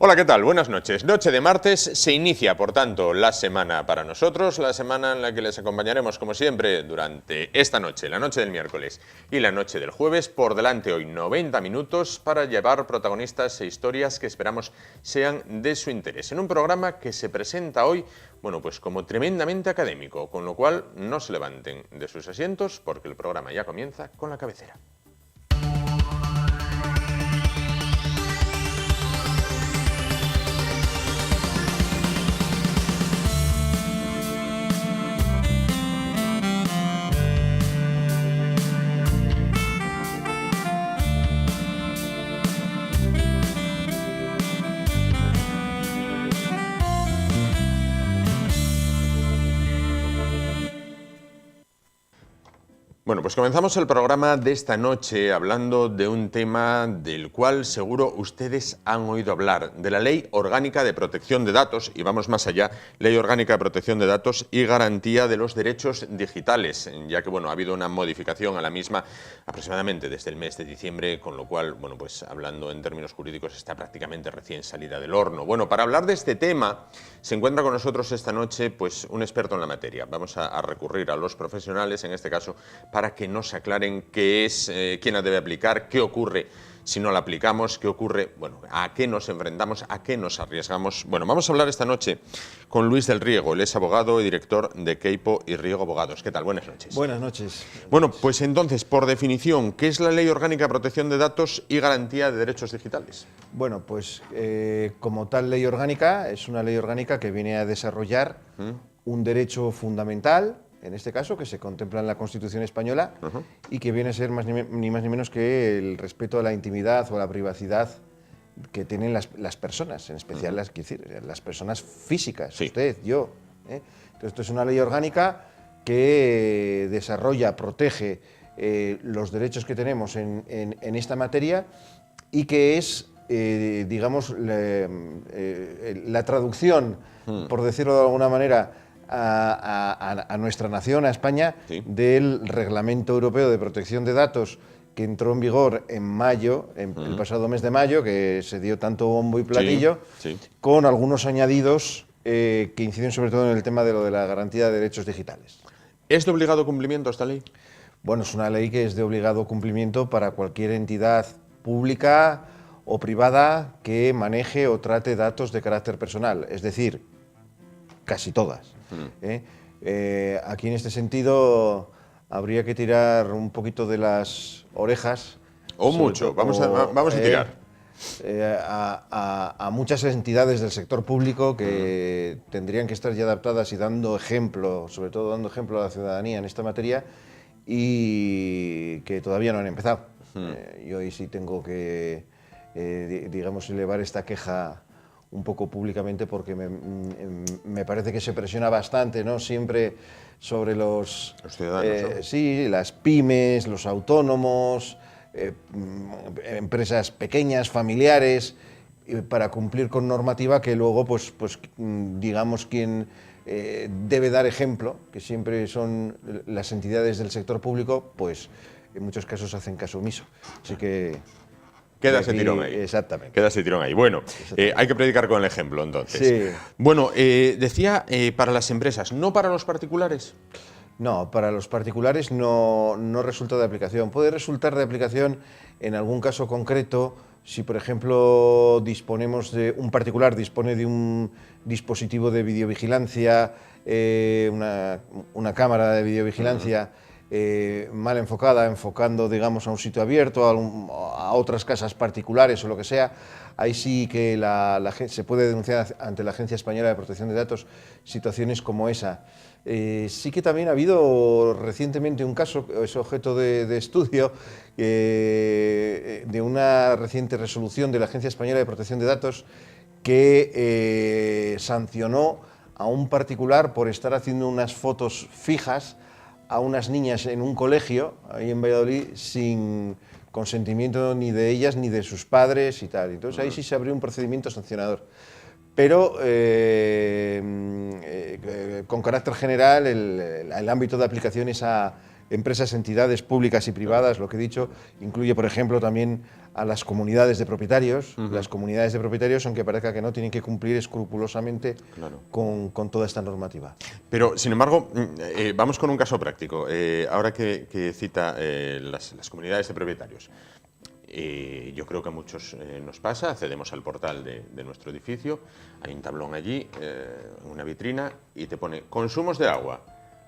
Hola, ¿qué tal? Buenas noches. Noche de martes, se inicia, por tanto, la semana para nosotros, la semana en la que les acompañaremos, como siempre, durante esta noche, la noche del miércoles y la noche del jueves. Por delante hoy 90 minutos para llevar protagonistas e historias que esperamos sean de su interés. En un programa que se presenta hoy, bueno, pues como tremendamente académico, con lo cual no se levanten de sus asientos porque el programa ya comienza con la cabecera. Bueno, pues comenzamos el programa de esta noche hablando de un tema del cual seguro ustedes han oído hablar, de la Ley Orgánica de Protección de Datos, y vamos más allá, Ley Orgánica de Protección de Datos y Garantía de los Derechos Digitales, ya que bueno, ha habido una modificación a la misma aproximadamente desde el mes de diciembre, con lo cual, bueno, pues hablando en términos jurídicos está prácticamente recién salida del horno. Bueno, para hablar de este tema se encuentra con nosotros esta noche pues un experto en la materia. Vamos a recurrir a los profesionales, en este caso, para que nos aclaren qué es, quién la debe aplicar, qué ocurre si no la aplicamos, qué ocurre, bueno, a qué nos enfrentamos, a qué nos arriesgamos. Bueno, vamos a hablar esta noche con Luis del Riego, él es abogado y director de Queipo y Riego Abogados. ¿Qué tal? Buenas noches. Buenas noches. Bueno, pues entonces, por definición, ¿qué es la Ley Orgánica de Protección de Datos y Garantía de Derechos Digitales? Bueno, pues como tal ley orgánica, es una ley orgánica que viene a desarrollar un derecho fundamental, en este caso, que se contempla en la Constitución española y que viene a ser ni más ni menos que el respeto a la intimidad o a la privacidad que tienen las personas, en especial las personas físicas, sí. Usted, yo. Entonces, esto es una ley orgánica que desarrolla, protege los derechos que tenemos en esta materia y que es, digamos, la traducción, por decirlo de alguna manera, a nuestra nación, a España, sí, del Reglamento Europeo de Protección de Datos que entró en vigor en mayo, el pasado mes de mayo, que se dio tanto bombo y platillo, sí, sí, con algunos añadidos que inciden sobre todo en el tema de lo de la garantía de derechos digitales. ¿Es de obligado cumplimiento esta ley? Bueno, es una ley que es de obligado cumplimiento para cualquier entidad pública o privada que maneje o trate datos de carácter personal, es decir, casi todas. Aquí en este sentido habría que tirar un poquito de las orejas. O mucho, vamos a tirar. A muchas entidades del sector público que tendrían que estar ya adaptadas y dando ejemplo, sobre todo dando ejemplo a la ciudadanía en esta materia, y que todavía no han empezado. Yo hoy sí tengo que, digamos, elevar esta queja un poco públicamente porque me parece que se presiona bastante, ¿no? Siempre sobre los ciudadanos, ¿no? Sí, las pymes, los autónomos, empresas pequeñas, familiares, para cumplir con normativa que luego, pues digamos, quien debe dar ejemplo, que siempre son las entidades del sector público, pues en muchos casos hacen caso omiso. Así que queda ese tirón ahí. Exactamente. Queda ese tirón ahí. Bueno, hay que predicar con el ejemplo, entonces. Sí. Bueno, decía para las empresas, ¿no para los particulares? No, para los particulares no resulta de aplicación. Puede resultar de aplicación en algún caso concreto si, por ejemplo, un particular dispone de un dispositivo de videovigilancia, una cámara de videovigilancia, mal enfocando, digamos, a un sitio abierto, a otras casas particulares o lo que sea. Ahí sí que se puede denunciar ante la Agencia Española de Protección de Datos situaciones como esa. Sí que también ha habido recientemente un caso, es objeto de estudio, de una reciente resolución de la Agencia Española de Protección de Datos que sancionó a un particular por estar haciendo unas fotos fijas a unas niñas en un colegio, ahí en Valladolid, sin consentimiento ni de ellas ni de sus padres y tal. Entonces ahí sí se abrió un procedimiento sancionador. Pero con carácter general el ámbito de aplicación es a empresas, entidades públicas y privadas, lo que he dicho, incluye, por ejemplo, también a las comunidades de propietarios. Las comunidades de propietarios, aunque parezca que no, tienen que cumplir escrupulosamente con toda esta normativa. Pero, sin embargo, vamos con un caso práctico. Ahora que cita las comunidades de propietarios, yo creo que a muchos nos pasa, accedemos al portal de nuestro edificio, hay un tablón allí, una vitrina, y te pone consumos de agua.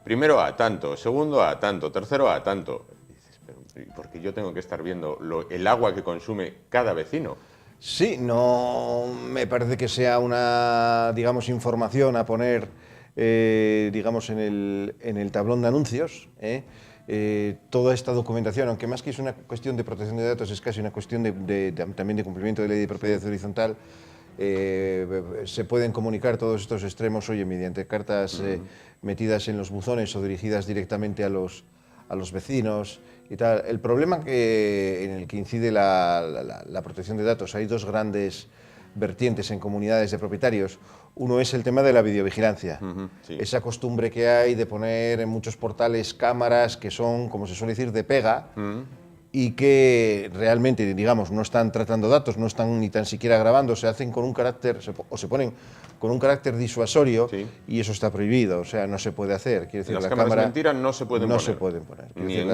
Primero a tanto, segundo a tanto, tercero a tanto. Y dices, pero ¿por qué yo tengo que estar viendo el agua que consume cada vecino? Sí, no me parece que sea una, digamos, información a poner, digamos, en el tablón de anuncios. Toda esta documentación, aunque más que es una cuestión de protección de datos, es casi una cuestión también de cumplimiento de ley de propiedad horizontal. Se pueden comunicar todos estos extremos, oye, mediante cartas metidas en los buzones o dirigidas directamente a los vecinos y tal. El problema en el que incide la protección de datos, hay dos grandes vertientes en comunidades de propietarios. Uno es el tema de la videovigilancia, sí. Esa costumbre que hay de poner en muchos portales cámaras que son, como se suele decir, de pega, y que realmente, digamos, no están tratando datos, no están ni tan siquiera grabando, se hacen con un carácter, o se ponen con un carácter disuasorio, sí. Y eso está prohibido, o sea, no se puede hacer. Quiero decir, Las la cámaras cámara de mentira no se pueden no poner. se pueden poner. Ni Decir,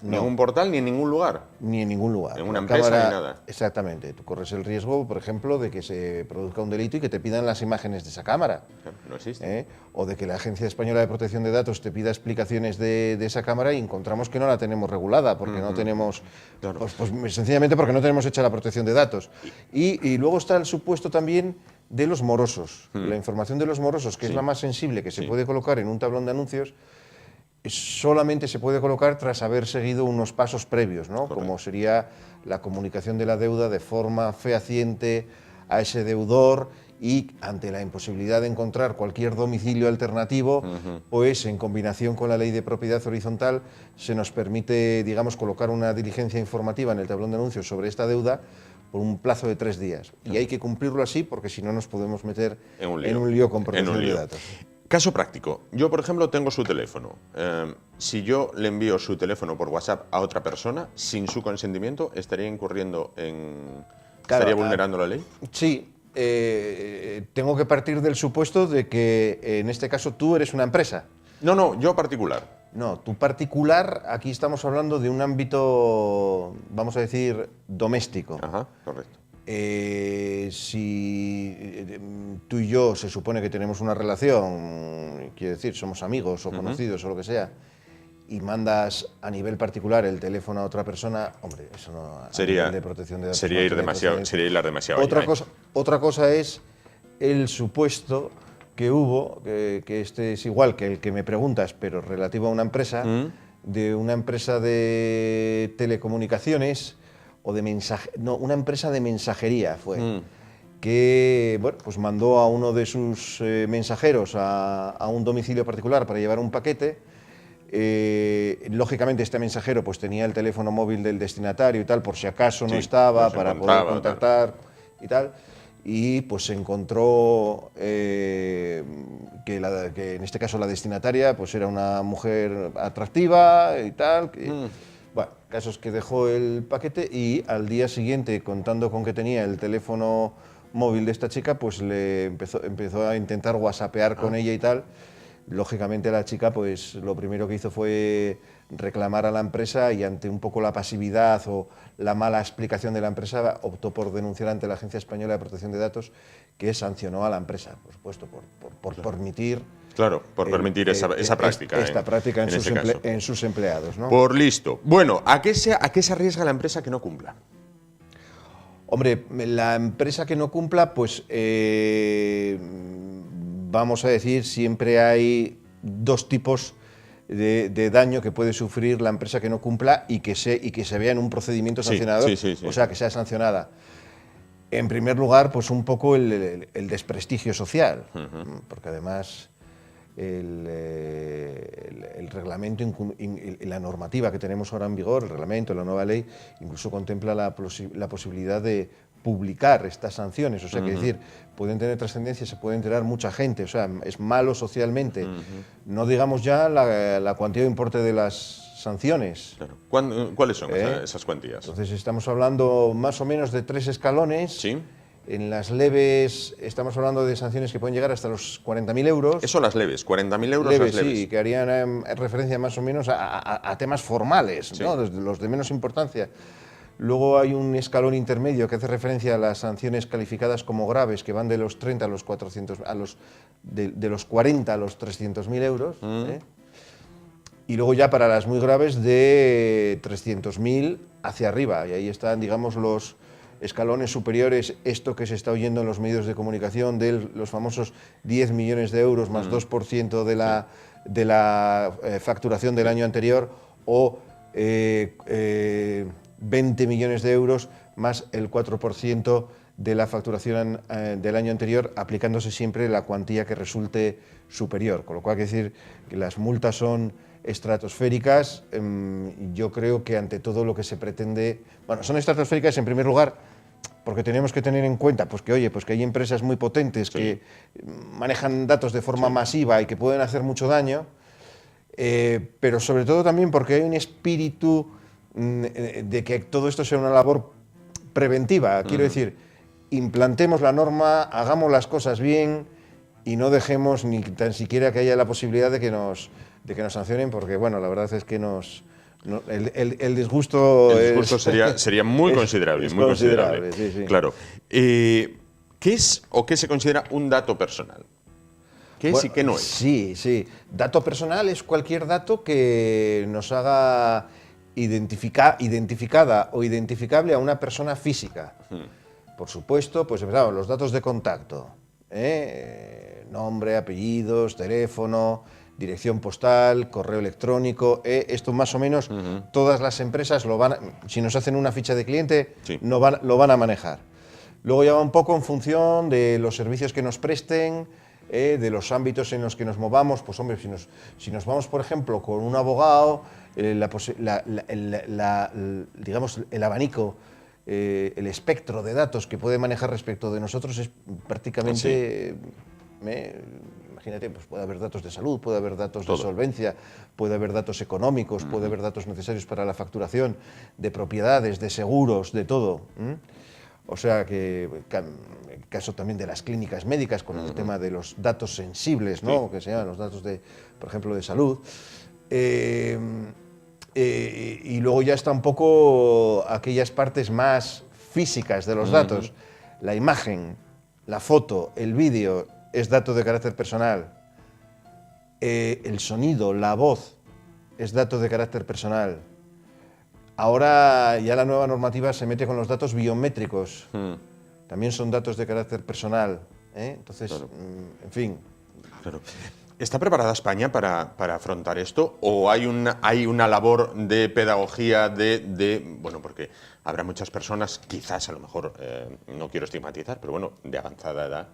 en ningún portal ni en ningún lugar. Ni en ningún lugar. En una La empresa cámara, ni nada. Exactamente. Tú corres el riesgo, por ejemplo, de que se produzca un delito y que te pidan las imágenes de esa cámara. No existe. O de que la Agencia Española de Protección de Datos te pida explicaciones de esa cámara y encontramos que no la tenemos regulada, porque no tenemos, Claro. pues sencillamente porque no tenemos hecha la protección de datos. Y luego está el supuesto también de los morosos. La información de los morosos, que es la más sensible que se puede colocar en un tablón de anuncios, solamente se puede colocar tras haber seguido unos pasos previos, ¿no? Como sería la comunicación de la deuda de forma fehaciente a ese deudor, y ante la imposibilidad de encontrar cualquier domicilio alternativo, pues en combinación con la ley de propiedad horizontal se nos permite, digamos, colocar una diligencia informativa en el tablón de anuncios sobre esta deuda por un plazo de 3 días. Y hay que cumplirlo así, porque si no nos podemos meter en un lío con protección de datos. Caso práctico. Yo, por ejemplo, tengo su teléfono. Si yo le envío su teléfono por WhatsApp a otra persona sin su consentimiento, ¿estaría incurriendo en... ¿Estaría vulnerando la ley? Sí. Tengo que partir del supuesto de que en este caso tú eres una empresa. No, yo particular. No, tú particular, aquí estamos hablando de un ámbito, vamos a decir, doméstico. Ajá, correcto. Si tú y yo se supone que tenemos una relación, quiero decir, somos amigos o conocidos o lo que sea, y mandas a nivel particular el teléfono a otra persona, hombre, eso no sería de protección de datos. Sería ir demasiado allá. Otra cosa es el supuesto que hubo, que este es igual que el que me preguntas, pero relativo a una empresa, de una empresa de telecomunicaciones o de una empresa de mensajería fue, que bueno, pues mandó a uno de sus mensajeros a un domicilio particular para llevar un paquete. Lógicamente este mensajero pues tenía el teléfono móvil del destinatario y tal, por si acaso no estaba, para poder contactar y tal. Y pues se encontró que en este caso la destinataria pues era una mujer atractiva y tal. Bueno, casos que dejó el paquete y al día siguiente, contando con que tenía el teléfono móvil de esta chica, pues le empezó a intentar whatsappear con ella y tal. Lógicamente la chica pues lo primero que hizo fue reclamar a la empresa, y ante un poco la pasividad o la mala explicación de la empresa optó por denunciar ante la Agencia Española de Protección de Datos, que sancionó a la empresa, por supuesto, por permitir... Claro, por permitir esa práctica. Esta práctica en sus empleados, ¿no? Por listo. Bueno, ¿a qué se arriesga la empresa que no cumpla? Hombre, la empresa que no cumpla, pues vamos a decir, siempre hay dos tipos de daño que puede sufrir la empresa que no cumpla y que se vea en un procedimiento sancionador, o sea, que sea sancionada. En primer lugar, pues un poco el desprestigio social, porque además el reglamento, la normativa que tenemos ahora en vigor, el reglamento, la nueva ley, incluso contempla la posibilidad de publicar estas sanciones, o sea, que decir, pueden tener trascendencia, se puede enterar mucha gente, o sea, es malo socialmente. No digamos ya la cuantía o importe de las sanciones. Claro. ¿Cuáles son esas cuantías? Entonces estamos hablando más o menos de 3 escalones. Sí. En las leves estamos hablando de sanciones que pueden llegar hasta los 40.000 euros. Eso las leves, 40.000 euros leves, las leves. Sí, que harían referencia más o menos a temas formales, sí, ¿no? Los de menos importancia. Luego hay un escalón intermedio que hace referencia a las sanciones calificadas como graves, que van de los 30 a los 400, de los 40 a los 300.000 euros. Y luego ya para las muy graves de 300.000 hacia arriba. Y ahí están, digamos, los escalones superiores, esto que se está oyendo en los medios de comunicación de los famosos 10 millones de euros más 2% de la facturación del año anterior, o 20 millones de euros más el 4% de la facturación del año anterior, aplicándose siempre la cuantía que resulte superior. Con lo cual, hay que decir que las multas son estratosféricas. Yo creo que ante todo lo que se pretende... Bueno, son estratosféricas en primer lugar porque tenemos que tener en cuenta pues que, oye, pues que hay empresas muy potentes que manejan datos de forma masiva y que pueden hacer mucho daño, pero sobre todo también porque hay un espíritu de que todo esto sea una labor preventiva. Quiero decir, implantemos la norma, hagamos las cosas bien y no dejemos ni tan siquiera que haya la posibilidad de que nos sancionen, porque bueno, la verdad es que el disgusto... El disgusto sería muy considerable. Muy considerable. Sí. Claro. ¿Qué es o qué se considera un dato personal? ¿Qué es y qué no es? Sí. Dato personal es cualquier dato que nos haga identificada o identificable a una persona física. Por supuesto, pues los datos de contacto, nombre, apellidos, teléfono, dirección postal, correo electrónico, esto más o menos todas las empresas si nos hacen una ficha de cliente, lo van a manejar. Luego ya va un poco en función de los servicios que nos presten, de los ámbitos en los que nos movamos. Pues hombre, si nos vamos, por ejemplo, con un abogado, digamos, el abanico, el espectro de datos que puede manejar respecto de nosotros es prácticamente... Imagínate, pues puede haber datos de salud, puede haber datos de solvencia, puede haber datos económicos, puede haber datos necesarios para la facturación, de propiedades, de seguros, de todo. O sea que, en caso también de las clínicas médicas, con el tema de los datos sensibles, ¿no? Que se llaman los datos por ejemplo, de salud. Y luego ya está un poco aquellas partes más físicas de los datos. La imagen, la foto, el vídeo es dato de carácter personal. El sonido, la voz es dato de carácter personal. Ahora ya la nueva normativa se mete con los datos biométricos. También son datos de carácter personal. Entonces, en fin. Claro. ¿Está preparada España para afrontar esto? ¿O hay una labor de pedagogía bueno, porque habrá muchas personas, quizás a lo mejor, no quiero estigmatizar, pero bueno, de avanzada edad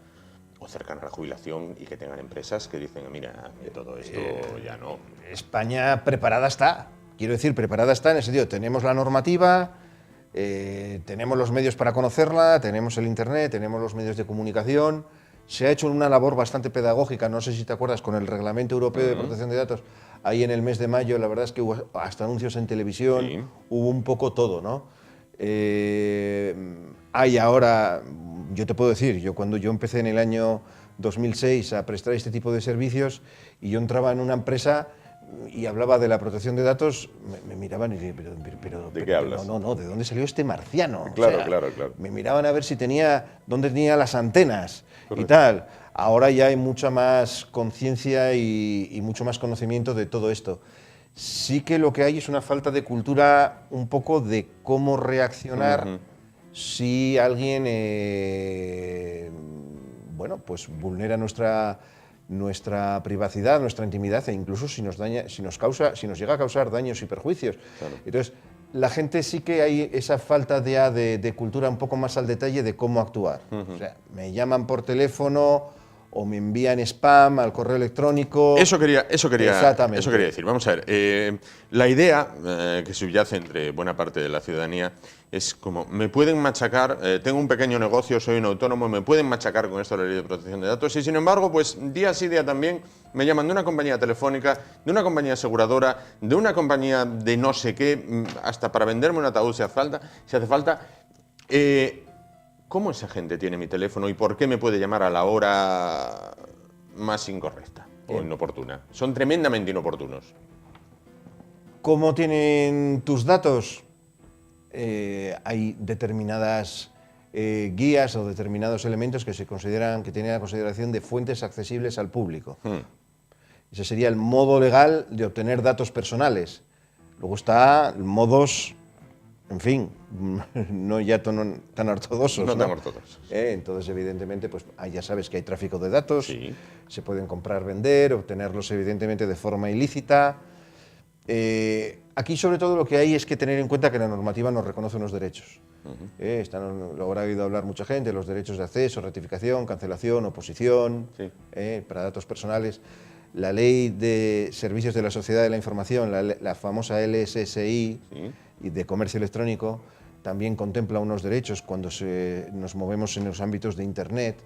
o cercana a la jubilación y que tengan empresas que dicen, mira, que todo esto ya no... España preparada está. Quiero decir, preparada está en el sentido, tenemos la normativa, tenemos los medios para conocerla, tenemos el Internet, tenemos los medios de comunicación. Se ha hecho una labor bastante pedagógica, no sé si te acuerdas, con el Reglamento Europeo de Protección de Datos, ahí en el mes de mayo, la verdad es que hubo hasta anuncios en televisión, hubo un poco todo, ¿no? Hay ahora, yo te puedo decir, cuando yo empecé en el año 2006 a prestar este tipo de servicios y yo entraba en una empresa y hablaba de la protección de datos, me miraban y decían, pero ¿de qué hablas? No, ¿de dónde salió este marciano? Claro, o sea, claro. Me miraban a ver dónde tenía las antenas. Correcto. Y tal. Ahora ya hay mucha más conciencia y mucho más conocimiento de todo esto. Sí que lo que hay es una falta de cultura un poco de cómo reaccionar si alguien bueno, pues vulnera nuestra privacidad, nuestra intimidad, e incluso si nos llega a causar daños y perjuicios. Claro. Entonces, la gente sí que hay esa falta de cultura un poco más al detalle de cómo actuar. O sea, me llaman por teléfono o me envían spam al correo electrónico. Eso quería decir. Vamos a ver, la idea que subyace entre buena parte de la ciudadanía es como, me pueden machacar, tengo un pequeño negocio, soy un autónomo, me pueden machacar con esto de la ley de protección de datos y sin embargo, pues día sí, día también, me llaman de una compañía telefónica, de una compañía aseguradora, de una compañía de no sé qué, hasta para venderme un ataúd si hace falta. ¿Cómo esa gente tiene mi teléfono y por qué me puede llamar a la hora más incorrecta o inoportuna? Son tremendamente inoportunos. ¿Cómo tienen tus datos? Hay determinadas guías o determinados elementos que se consideran, que tienen la consideración de fuentes accesibles al público. Ese sería el modo legal de obtener datos personales. Luego está modos, en fin, no ya tan ortodoxos. No tan ortodoxos. Entonces, evidentemente, pues ya sabes que hay tráfico de datos, sí. Se pueden comprar, vender, obtenerlos evidentemente de forma ilícita. Aquí sobre todo lo que hay es que tener en cuenta que la normativa nos reconoce unos derechos. Lo habrá oído hablar mucha gente, los derechos de acceso, rectificación, cancelación, oposición, sí. Para datos personales. La Ley de Servicios de la Sociedad de la Información, la famosa LSSI, sí. Y de Comercio Electrónico, también contempla unos derechos cuando nos movemos en los ámbitos de Internet.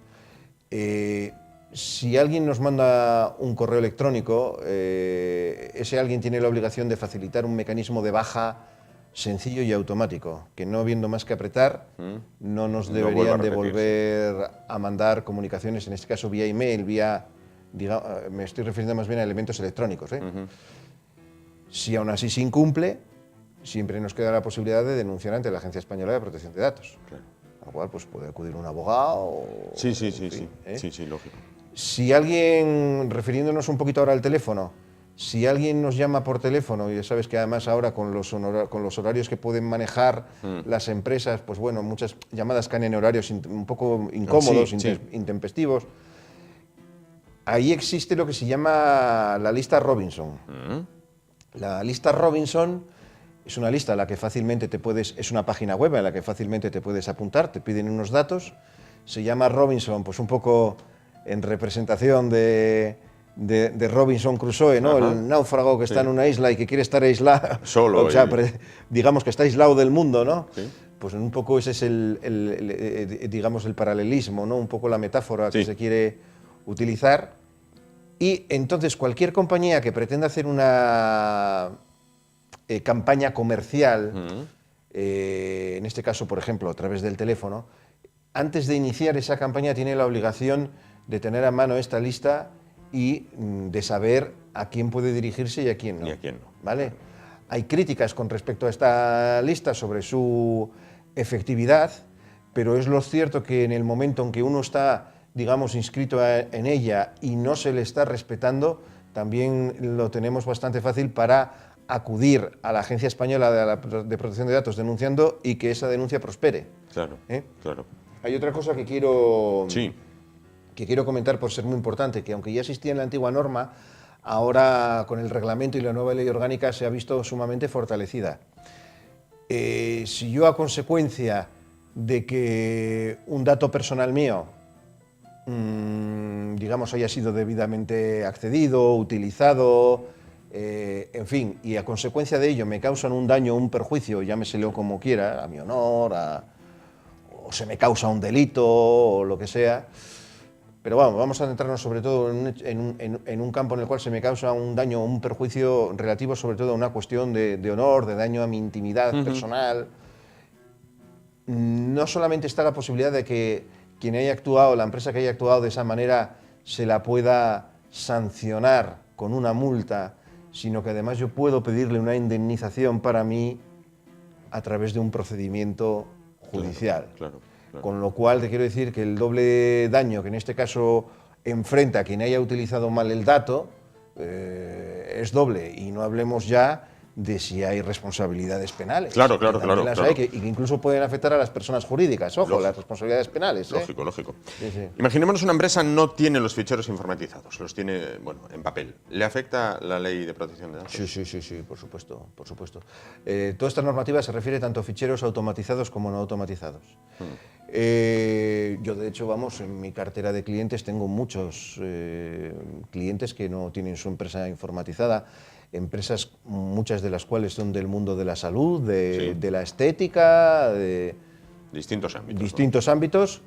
Si alguien nos manda un correo electrónico, ese alguien tiene la obligación de facilitar un mecanismo de baja sencillo y automático, que no habiendo más que apretar, no nos deberían de volver a mandar comunicaciones, en este caso vía email, me estoy refiriendo más bien a elementos electrónicos. Si aún así se incumple, siempre nos queda la posibilidad de denunciar ante la Agencia Española de Protección de Datos, claro. A lo cual pues, puede acudir un abogado. Sí, lógico. Si alguien, refiriéndonos un poquito ahora al teléfono, si alguien nos llama por teléfono, y ya sabes que además ahora con los horarios que pueden manejar las empresas, pues bueno, muchas llamadas caen en horarios un poco incómodos, intempestivos, ahí existe lo que se llama la lista Robinson. La lista Robinson es una lista a la que fácilmente es una página web a la que fácilmente te puedes apuntar, te piden unos datos, se llama Robinson, pues un poco en representación de Robinson Crusoe, ¿no? El náufrago que está en una isla y que quiere estar aislado, solo, digamos que está aislado del mundo, ¿no? Sí. Pues un poco ese es digamos el paralelismo, ¿no? Un poco la metáfora que se quiere utilizar. Y entonces cualquier compañía que pretenda hacer una campaña comercial, en este caso, por ejemplo, a través del teléfono, antes de iniciar esa campaña tiene la obligación de tener a mano esta lista y de saber a quién puede dirigirse y a quién no. ¿Vale? Hay críticas con respecto a esta lista sobre su efectividad, pero es lo cierto que en el momento en que uno está, digamos, inscrito en ella y no se le está respetando, también lo tenemos bastante fácil para acudir a la Agencia Española de Protección de Datos denunciando y que esa denuncia prospere. Claro, claro. Hay otra cosa que quiero comentar por ser muy importante, que aunque ya existía en la antigua norma, ahora con el reglamento y la nueva ley orgánica se ha visto sumamente fortalecida. Si yo a consecuencia de que un dato personal mío, digamos, haya sido debidamente accedido, utilizado, en fin, y a consecuencia de ello me causan un daño o un perjuicio, llámeselo como quiera, a mi honor, o se me causa un delito o lo que sea, pero vamos a centrarnos sobre todo en un campo en el cual se me causa un daño o un perjuicio relativo sobre todo a una cuestión de honor, de daño a mi intimidad personal. No solamente está la posibilidad de que quien haya actuado, la empresa que haya actuado de esa manera, se la pueda sancionar con una multa, sino que además yo puedo pedirle una indemnización para mí a través de un procedimiento judicial. Claro. Con lo cual te quiero decir que el doble daño que en este caso enfrenta a quien haya utilizado mal el dato es doble, y no hablemos ya de si hay responsabilidades penales. Claro. Y que incluso pueden afectar a las personas jurídicas. Ojo, las responsabilidades penales. Lógico. Sí. Imaginémonos una empresa no tiene los ficheros informatizados, los tiene, bueno, en papel. ¿Le afecta la ley de protección de datos? Sí, por supuesto. Toda esta normativa se refiere tanto a ficheros automatizados como no automatizados. Yo, de hecho, en mi cartera de clientes tengo muchos clientes que no tienen su empresa informatizada, empresas, muchas de las cuales son del mundo de la salud, de la estética, de distintos ámbitos.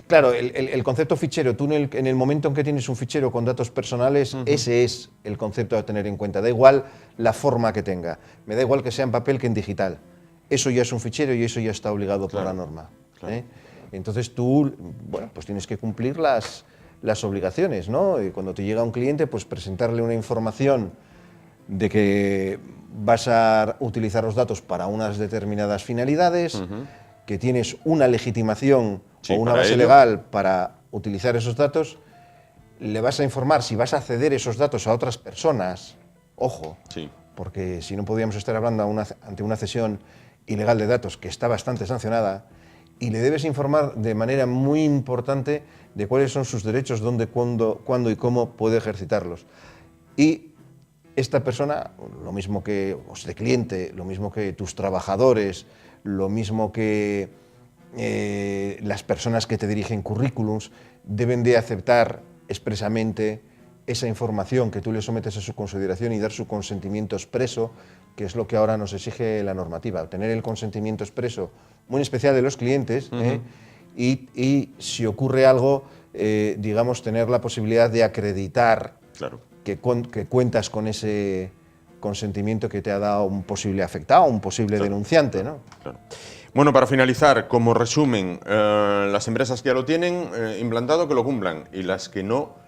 Claro, el concepto fichero, tú en el momento en que tienes un fichero con datos personales, ese es el concepto a tener en cuenta. Da igual la forma que tenga, me da igual que sea en papel que en digital. Eso ya es un fichero y eso ya está obligado por la norma. Entonces tú, pues tienes que cumplir las obligaciones, ¿no? Y cuando te llega un cliente, pues presentarle una información de que vas a utilizar los datos para unas determinadas finalidades, que tienes una legitimación o una base legal para utilizar esos datos, le vas a informar si vas a ceder esos datos a otras personas, ojo, porque si no podríamos estar hablando ante una cesión ilegal de datos que está bastante sancionada, y le debes informar de manera muy importante de cuáles son sus derechos, dónde, cuándo y cómo puede ejercitarlos. Y esta persona, lo mismo que de cliente, lo mismo que tus trabajadores, lo mismo que las personas que te dirigen currículums, deben de aceptar expresamente esa información que tú le sometes a su consideración y dar su consentimiento expreso, que es lo que ahora nos exige la normativa, obtener el consentimiento expreso, muy especial de los clientes, y si ocurre algo, digamos, tener la posibilidad de acreditar que cuentas con ese consentimiento que te ha dado un posible afectado, un posible denunciante, ¿no? Bueno, para finalizar, como resumen, las empresas que ya lo tienen implantado, que lo cumplan, y las que no,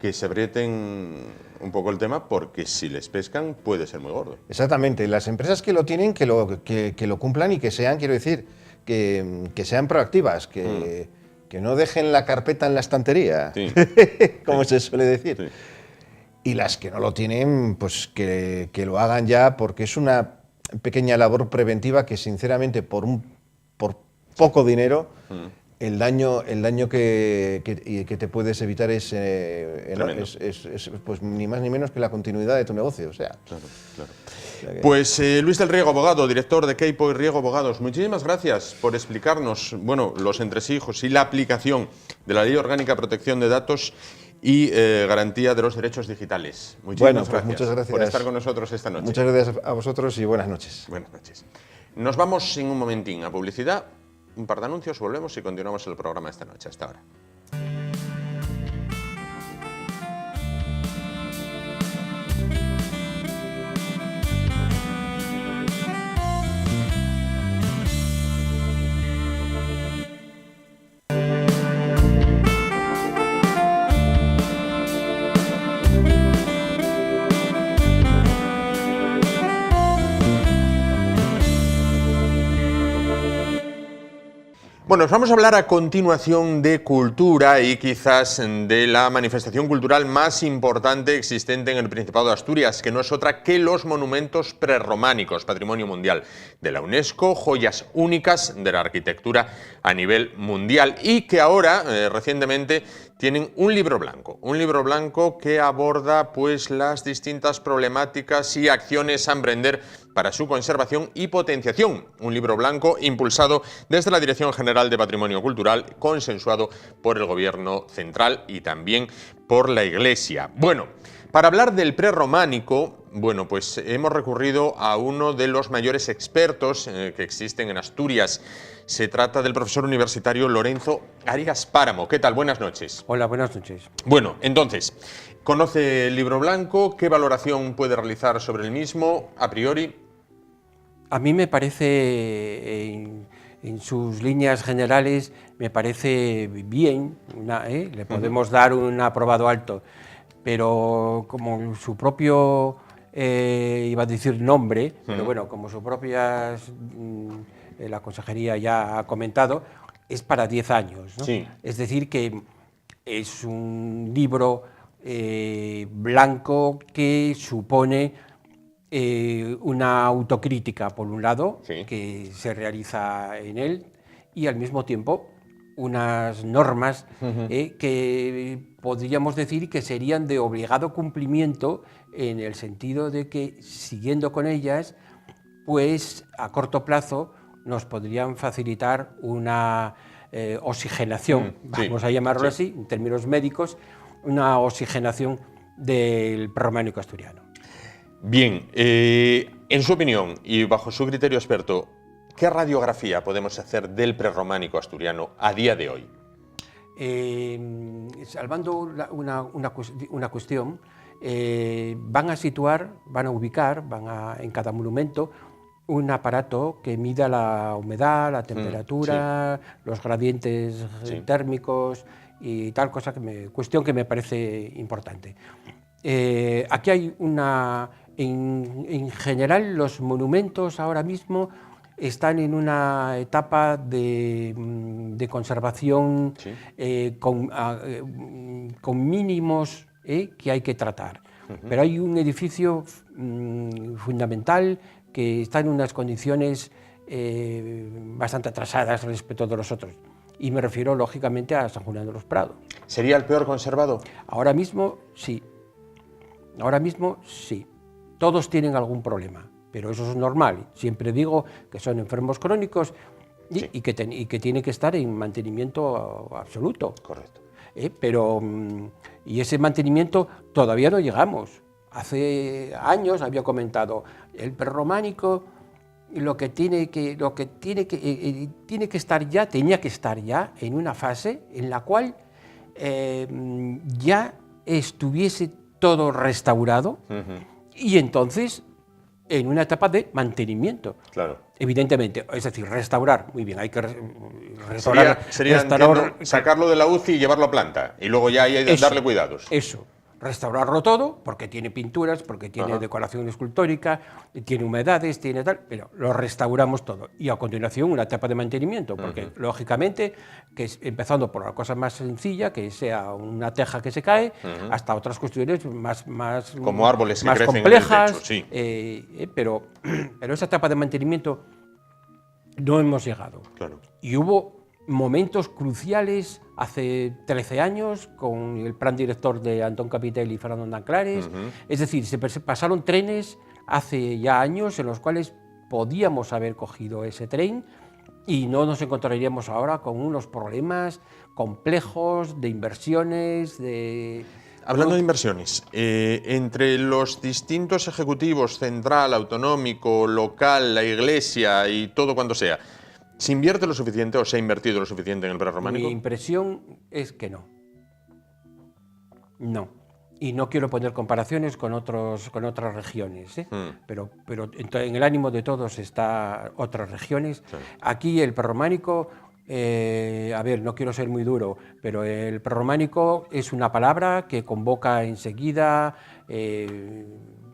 que se aprieten un poco el tema, porque si les pescan puede ser muy gordo. Exactamente, las empresas que lo tienen, que lo cumplan y que sean, quiero decir, que sean proactivas, que no dejen la carpeta en la estantería, como se suele decir. Y las que no lo tienen, pues que lo hagan ya, porque es una pequeña labor preventiva que, sinceramente, por poco dinero, el daño que te puedes evitar es pues ni más ni menos que la continuidad de tu negocio. O sea, Pues Luis del Riego, abogado, director de Queipo y Riego Abogados, muchísimas gracias por explicarnos los entresijos y la aplicación de la Ley Orgánica de Protección de Datos y garantía de los derechos digitales. Muchas gracias por estar con nosotros esta noche. Muchas gracias a vosotros y buenas noches. Buenas noches. Nos vamos en un momentín a publicidad, un par de anuncios, volvemos y continuamos el programa esta noche. Hasta ahora. Bueno, os vamos a hablar a continuación de cultura y quizás de la manifestación cultural más importante existente en el Principado de Asturias, que no es otra que los monumentos prerrománicos, Patrimonio Mundial de la UNESCO, joyas únicas de la arquitectura a nivel mundial y que ahora, recientemente, tienen un libro blanco que aborda pues las distintas problemáticas y acciones a emprender para su conservación y potenciación. Un libro blanco impulsado desde la Dirección General de Patrimonio Cultural, consensuado por el Gobierno Central y también por la Iglesia. Bueno, para hablar del prerrománico, pues hemos recurrido a uno de los mayores expertos que existen en Asturias. Se trata del profesor universitario Lorenzo Arias Páramo. ¿Qué tal? Buenas noches. Hola, buenas noches. Bueno, entonces, ¿conoce el libro blanco? ¿Qué valoración puede realizar sobre el mismo, a priori? A mí me parece, en sus líneas generales, me parece bien, le podemos dar un aprobado alto, pero como su propio, iba a decir nombre, pero bueno, como su propia, la consejería ya ha comentado, es para 10 años, ¿no? Sí. Es decir, que es un libro blanco que supone una autocrítica, por un lado, Sí. que se realiza en él, y al mismo tiempo unas normas que podríamos decir que serían de obligado cumplimiento, en el sentido de que, siguiendo con ellas, pues a corto plazo nos podrían facilitar una oxigenación, vamos a llamarlo así, en términos médicos, una oxigenación del prerrománico asturiano. Bien, en su opinión y bajo su criterio experto, ¿qué radiografía podemos hacer del prerrománico asturiano a día de hoy? Salvando una cuestión, van a ubicar en cada monumento un aparato que mida la humedad, la temperatura, los gradientes térmicos y tal cosa, cuestión que me parece importante. Aquí hay en general los monumentos ahora mismo están en una etapa de conservación con mínimos que hay que tratar. Pero hay un edificio fundamental que está en unas condiciones bastante atrasadas respecto de los otros. Y me refiero, lógicamente, a San Julián de los Prados. ¿Sería el peor conservado? Ahora mismo, sí. Ahora mismo, sí. Todos tienen algún problema, pero eso es normal. Siempre digo que son enfermos crónicos y que tienen que estar en mantenimiento absoluto. Correcto. Y ese mantenimiento todavía no llegamos. Hace años había comentado, el prerrománico tenía que estar ya en una fase en la cual ya estuviese todo restaurado y entonces en una etapa de mantenimiento. Claro. Evidentemente, es decir, restaurar, muy bien, hay que restaurar. Sería sacarlo de la UCI y llevarlo a planta, y luego ya hay que darle cuidados. Eso, restaurarlo todo, porque tiene pinturas, porque tiene decoración escultórica, tiene humedades, tiene tal, pero lo restauramos todo. Y a continuación una etapa de mantenimiento, porque lógicamente, empezando por la cosa más sencilla, que sea una teja que se cae, hasta otras cuestiones más como árboles que más crecen complejas, en el techo, sí. Pero esa etapa de mantenimiento no hemos llegado. Claro. Y hubo momentos cruciales hace 13 años con el plan director de Antón Capitel y Fernando Nanclares. Es decir, se pasaron trenes hace ya años en los cuales podíamos haber cogido ese tren y no nos encontraríamos ahora con unos problemas complejos de inversiones, Hablando de inversiones, entre los distintos ejecutivos, central, autonómico, local, la Iglesia y todo cuanto sea, ¿se invierte lo suficiente o se ha invertido lo suficiente en el prerrománico? Mi impresión es que no. No. Y no quiero poner comparaciones con otras regiones, pero en el ánimo de todos está otras regiones. Sí. Aquí el prerrománico, no quiero ser muy duro, pero el prerrománico es una palabra que convoca enseguida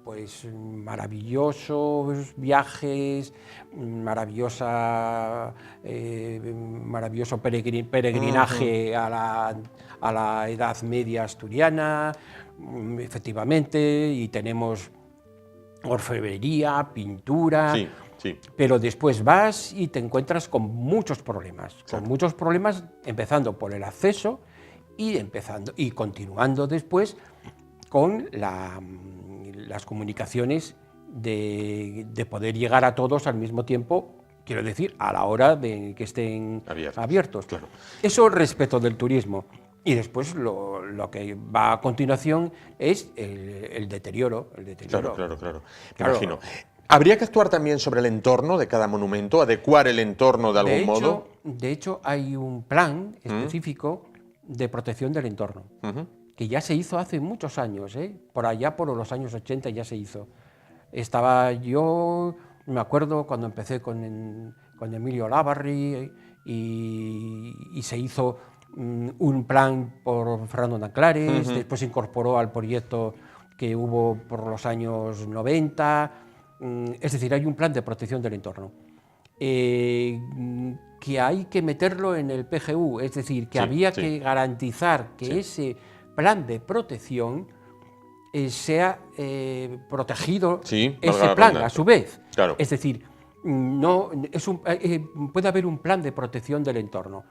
pues maravillosos viajes, maravilloso peregrinaje a la Edad Media asturiana, efectivamente, y tenemos orfebrería, pintura, sí. Pero después vas y te encuentras con muchos problemas, empezando por el acceso y continuando después con las comunicaciones de poder llegar a todos al mismo tiempo, quiero decir, a la hora de que estén abiertos. Claro. Eso respecto del turismo. Y después lo que va a continuación es el deterioro. Claro. Imagino. ¿Habría que actuar también sobre el entorno de cada monumento, adecuar el entorno de algún modo? De hecho, hay un plan específico de protección del entorno, que ya se hizo hace muchos años, por allá por los años 80 ya se hizo. Me acuerdo cuando empecé con Emilio Olavarri y se hizo un plan por Fernando Nanclares, después se incorporó al proyecto que hubo por los años 90, es decir, hay un plan de protección del entorno. Que hay que meterlo en el PGU, es decir, que había que garantizar que ese plan de protección sea protegido Sí, valga ese la plan redundancia. a su vez. Claro. Es decir, no, puede haber un plan de protección del entorno,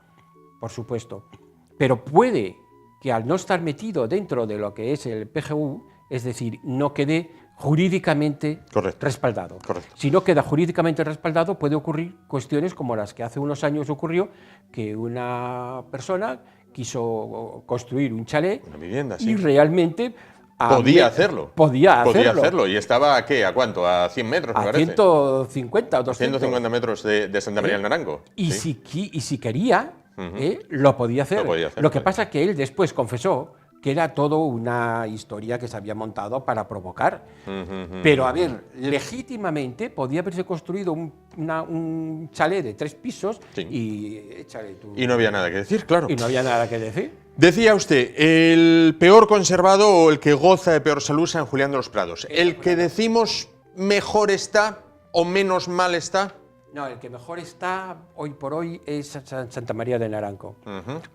por supuesto, pero puede que al no estar metido dentro de lo que es el PGU, es decir, no quede jurídicamente Correcto. respaldado. Correcto. Si no queda jurídicamente respaldado, puede ocurrir cuestiones como las que hace unos años ocurrió, que una persona quiso construir un chalet Una vivienda, sí. y realmente Podía hacerlo. Podía hacerlo. ¿Y estaba a qué? ¿A cuánto? ¿A 100 metros, me A parece? 150 o 200. 150 metros de Santa María del Naranco. Y, Sí. si quería, lo podía hacer. Lo podía hacer, Lo que sí. pasa es que él después confesó que era todo una historia que se había montado para provocar. Pero, a ver, legítimamente podía haberse construido un chalet de 3 pisos Sí. y échale tú. Y no había nada que decir, claro. Y no había nada que decir. Decía usted, el peor conservado o el que goza de peor salud, San Julián de los Prados. ¿El que decimos mejor está o menos mal está? No, el que mejor está hoy por hoy es Santa María del Naranco.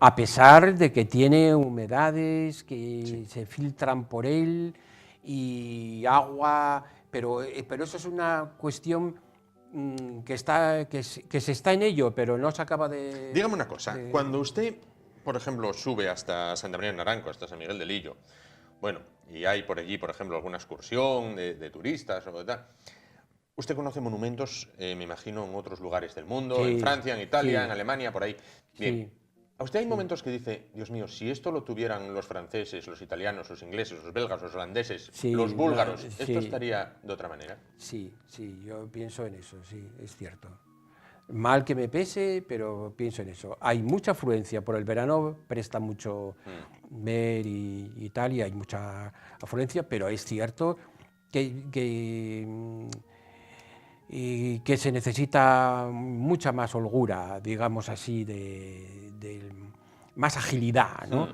A pesar de que tiene humedades que se filtran por él y agua, pero eso es una cuestión que se está en ello, pero no se acaba de... Dígame una cosa, cuando usted, por ejemplo, sube hasta Santa María del Naranco, hasta San Miguel de Lillo, bueno, y hay por allí, por ejemplo, alguna excursión de turistas o de tal... Usted conoce monumentos, me imagino, en otros lugares del mundo, Sí, en Francia, en Italia, sí. en Alemania, por ahí. Bien. Sí. ¿A usted hay momentos que dice, Dios mío, si esto lo tuvieran los franceses, los italianos, los ingleses, los belgas, los holandeses, Sí, los búlgaros, sí. esto estaría de otra manera? Sí, yo pienso en eso, sí, es cierto. Mal que me pese, pero pienso en eso. Hay mucha afluencia por el verano, presta mucho ver y tal, y hay mucha afluencia, pero es cierto que se necesita mucha más holgura, digamos así, más agilidad, ¿no?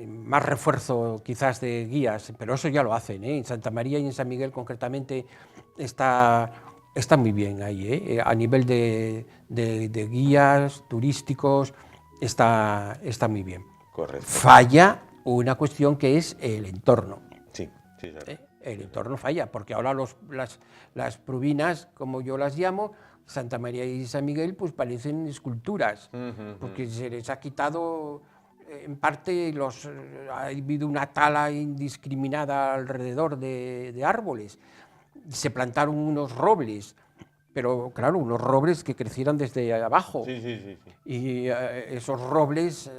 Más refuerzo quizás de guías, pero eso ya lo hacen, ¿eh? En Santa María y en San Miguel concretamente está muy bien ahí, a nivel de guías turísticos está muy bien. Correcto. Falla una cuestión que es el entorno. Sí, sí, sí. El entorno falla, porque ahora las prubinas, como yo las llamo, Santa María y San Miguel, pues parecen esculturas, porque se les ha quitado, en parte, ha habido una tala indiscriminada alrededor de árboles. Se plantaron unos robles, pero claro, unos robles que crecieran desde abajo. Sí. Y esos robles,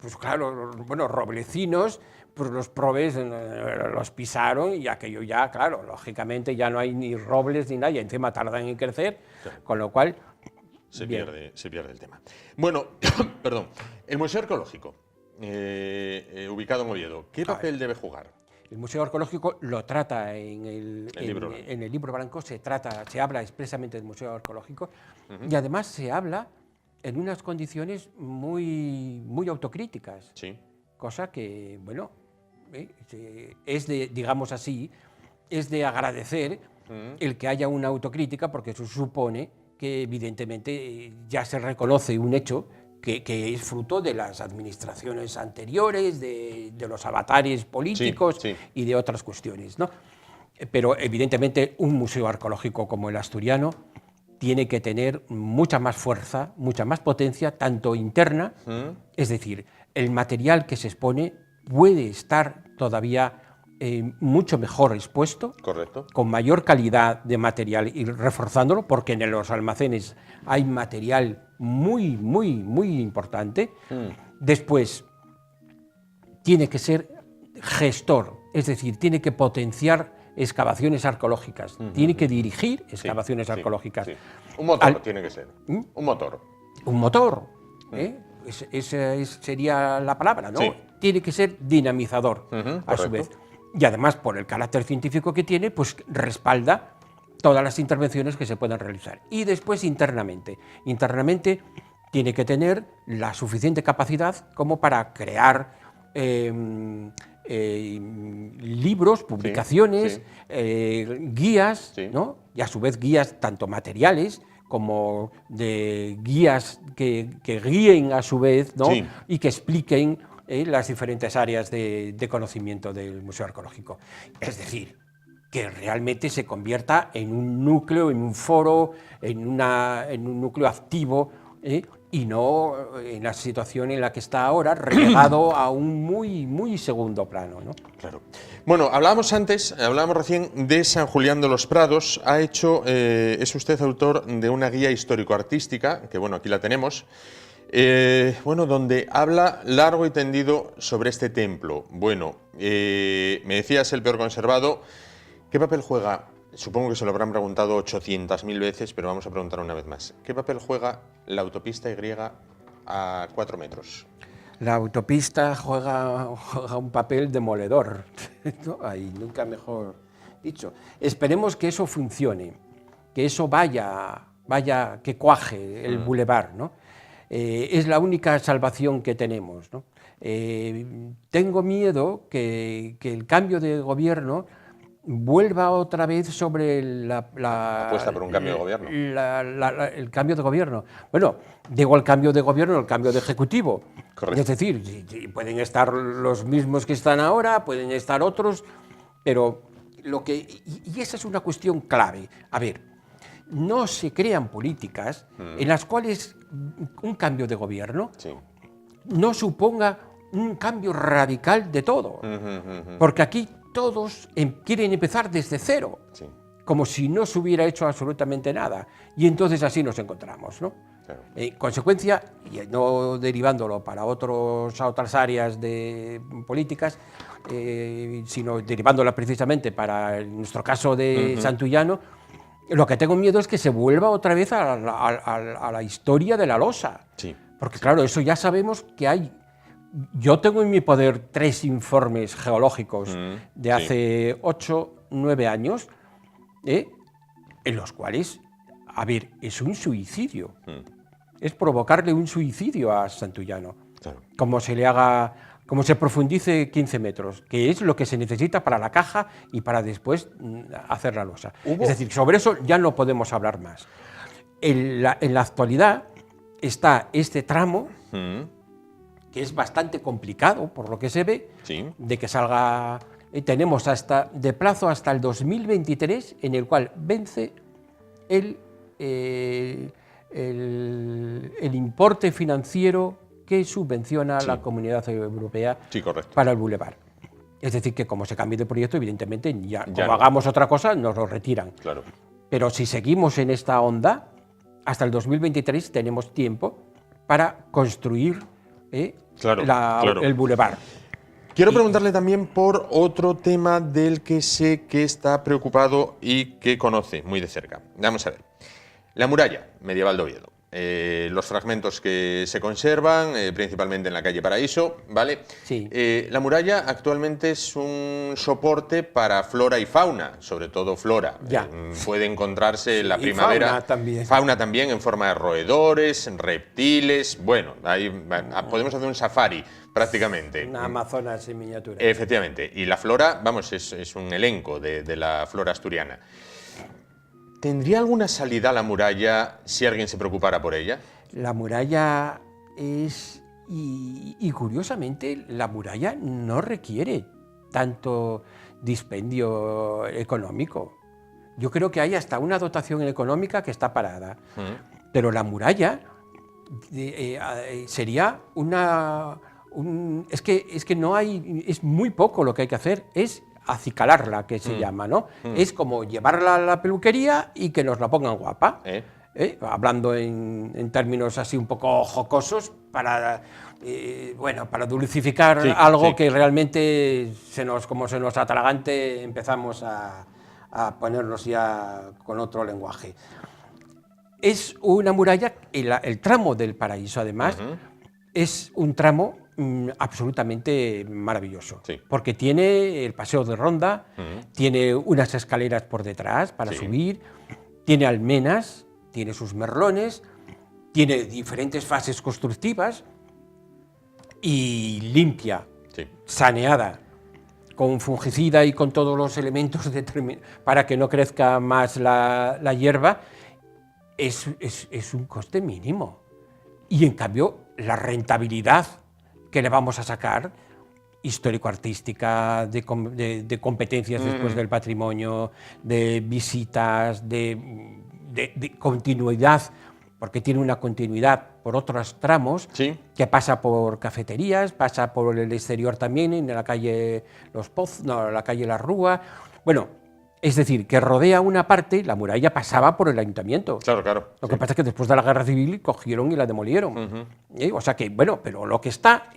pues claro, bueno, roblecinos, pues los probes los pisaron y aquello ya, claro, lógicamente ya no hay ni robles ni nada, y encima tardan en crecer, claro. Con lo cual... Se pierde el tema. Bueno, perdón, el Museo Arqueológico, ubicado en Oviedo, ¿qué papel debe jugar? El Museo Arqueológico lo trata en el libro blanco, se habla expresamente del Museo Arqueológico, y además se habla en unas condiciones muy, muy autocríticas. Sí. Cosa que, bueno, es de, digamos así, es de agradecer el que haya una autocrítica, porque eso supone que evidentemente ya se reconoce un hecho que es fruto de las administraciones anteriores, de los avatares políticos y de otras cuestiones, ¿no? Pero evidentemente un museo arqueológico como el asturiano tiene que tener mucha más fuerza, mucha más potencia, tanto interna, es decir, el material que se expone puede estar todavía mucho mejor expuesto, correcto, con mayor calidad de material y reforzándolo, porque en los almacenes hay material muy, muy, muy importante. Después, tiene que ser gestor, es decir, tiene que potenciar excavaciones arqueológicas, tiene que dirigir excavaciones arqueológicas. Sí. Un motor tiene que ser, un motor. Un motor, esa sería la palabra, ¿no? Sí. Tiene que ser dinamizador, a su vez. Y además, por el carácter científico que tiene, pues respalda todas las intervenciones que se puedan realizar. Y después, internamente. Internamente tiene que tener la suficiente capacidad como para crear libros, publicaciones, guías, ¿no? Y a su vez guías tanto materiales como de guías que guíen a su vez, ¿no? Y que expliquen las diferentes áreas de conocimiento del Museo Arqueológico. Es decir, que realmente se convierta en un núcleo, en un foro, en un núcleo activo, y no en la situación en la que está ahora, relegado a un muy segundo plano, ¿no? Claro. Bueno, hablábamos recién de San Julián de los Prados. Es usted autor de una guía histórico-artística, que bueno, aquí la tenemos, donde habla largo y tendido sobre este templo. Bueno, me decías el peor conservado. ¿Qué papel juega? Supongo que se lo habrán preguntado 800.000 veces, pero vamos a preguntar una vez más. ¿Qué papel juega la autopista Y a 4 metros? La autopista juega un papel demoledor, ¿no? Ahí, nunca mejor dicho. Esperemos que eso funcione, que eso vaya, que cuaje el bulevar, ¿no? Es la única salvación que tenemos, ¿no? Tengo miedo que el cambio de gobierno vuelva otra vez sobre apuesta por un cambio de gobierno. El cambio de gobierno. Bueno, digo el cambio de gobierno, el cambio de ejecutivo. Correcto. Es decir, pueden estar los mismos que están ahora, pueden estar otros, pero y esa es una cuestión clave. A ver, no se crean políticas en las cuales un cambio de gobierno no suponga un cambio radical de todo. Porque aquí todos quieren empezar desde cero, como si no se hubiera hecho absolutamente nada. Y entonces así nos encontramos, ¿no? Claro. Consecuencia, y no derivándolo para otras áreas de políticas, sino derivándola precisamente para nuestro caso de Santullano, lo que tengo miedo es que se vuelva otra vez a la historia de la losa. Sí. Porque claro, eso ya sabemos que hay. Yo tengo en mi poder 3 informes geológicos de hace 8, 9 años, en los cuales, a ver, es un suicidio. Es provocarle un suicidio a Santullano. Claro. Como se profundice 15 metros, que es lo que se necesita para la caja y para después hacer la losa. Es decir, sobre eso ya no podemos hablar más. En la actualidad está este tramo, que es bastante complicado, por lo que se ve, de que salga. Tenemos de plazo hasta el 2023, en el cual vence el importe financiero que subvenciona la Comunidad Europea para el bulevar. Es decir, que como se cambie de proyecto, evidentemente, como hagamos otra cosa, nos lo retiran. Claro. Pero si seguimos en esta onda, hasta el 2023 tenemos tiempo para construir el bulevar. Quiero preguntarle también por otro tema del que sé que está preocupado y que conoce muy de cerca. Vamos a ver. La muralla medieval de Oviedo. Los fragmentos que se conservan, principalmente en la calle Paraíso, ¿vale? Sí. La muralla actualmente es un soporte para flora y fauna, sobre todo flora. Puede encontrarse en la primavera. Fauna también en forma de roedores, reptiles. Bueno, ahí podemos hacer un safari prácticamente. Una Amazonas en miniatura. Efectivamente. Y la flora, vamos, es un elenco de la flora asturiana. ¿Tendría alguna salida a la muralla si alguien se preocupara por ella? La muralla es... Y curiosamente, la muralla no requiere tanto dispendio económico. Yo creo que hay hasta una dotación económica que está parada. Pero la muralla sería es que no hay... Es muy poco lo que hay que hacer. Es acicalarla, que se llama, ¿no? Es como llevarla a la peluquería y que nos la pongan guapa. Hablando en términos así un poco jocosos, para dulcificar algo que realmente como se nos atragante, empezamos a ponernos ya con otro lenguaje. Es una muralla, el tramo del Paraíso, además, es un tramo absolutamente maravilloso, porque tiene el paseo de ronda, tiene unas escaleras por detrás para subir, tiene almenas, tiene sus merlones, tiene diferentes fases constructivas y limpia, saneada, con fungicida y con todos los elementos para que no crezca más la hierba, es un coste mínimo. Y en cambio, la rentabilidad ¿qué le vamos a sacar? Histórico-artística, de competencias después del patrimonio, de visitas, de continuidad, porque tiene una continuidad por otros tramos, Sí. que pasa por cafeterías, pasa por el exterior también, en la calle la calle La Rúa. Bueno, es decir, que rodea una parte, la muralla pasaba por el ayuntamiento. Claro, claro. Lo que pasa es que después de la Guerra Civil cogieron y la demolieron. O sea que, bueno, pero lo que está,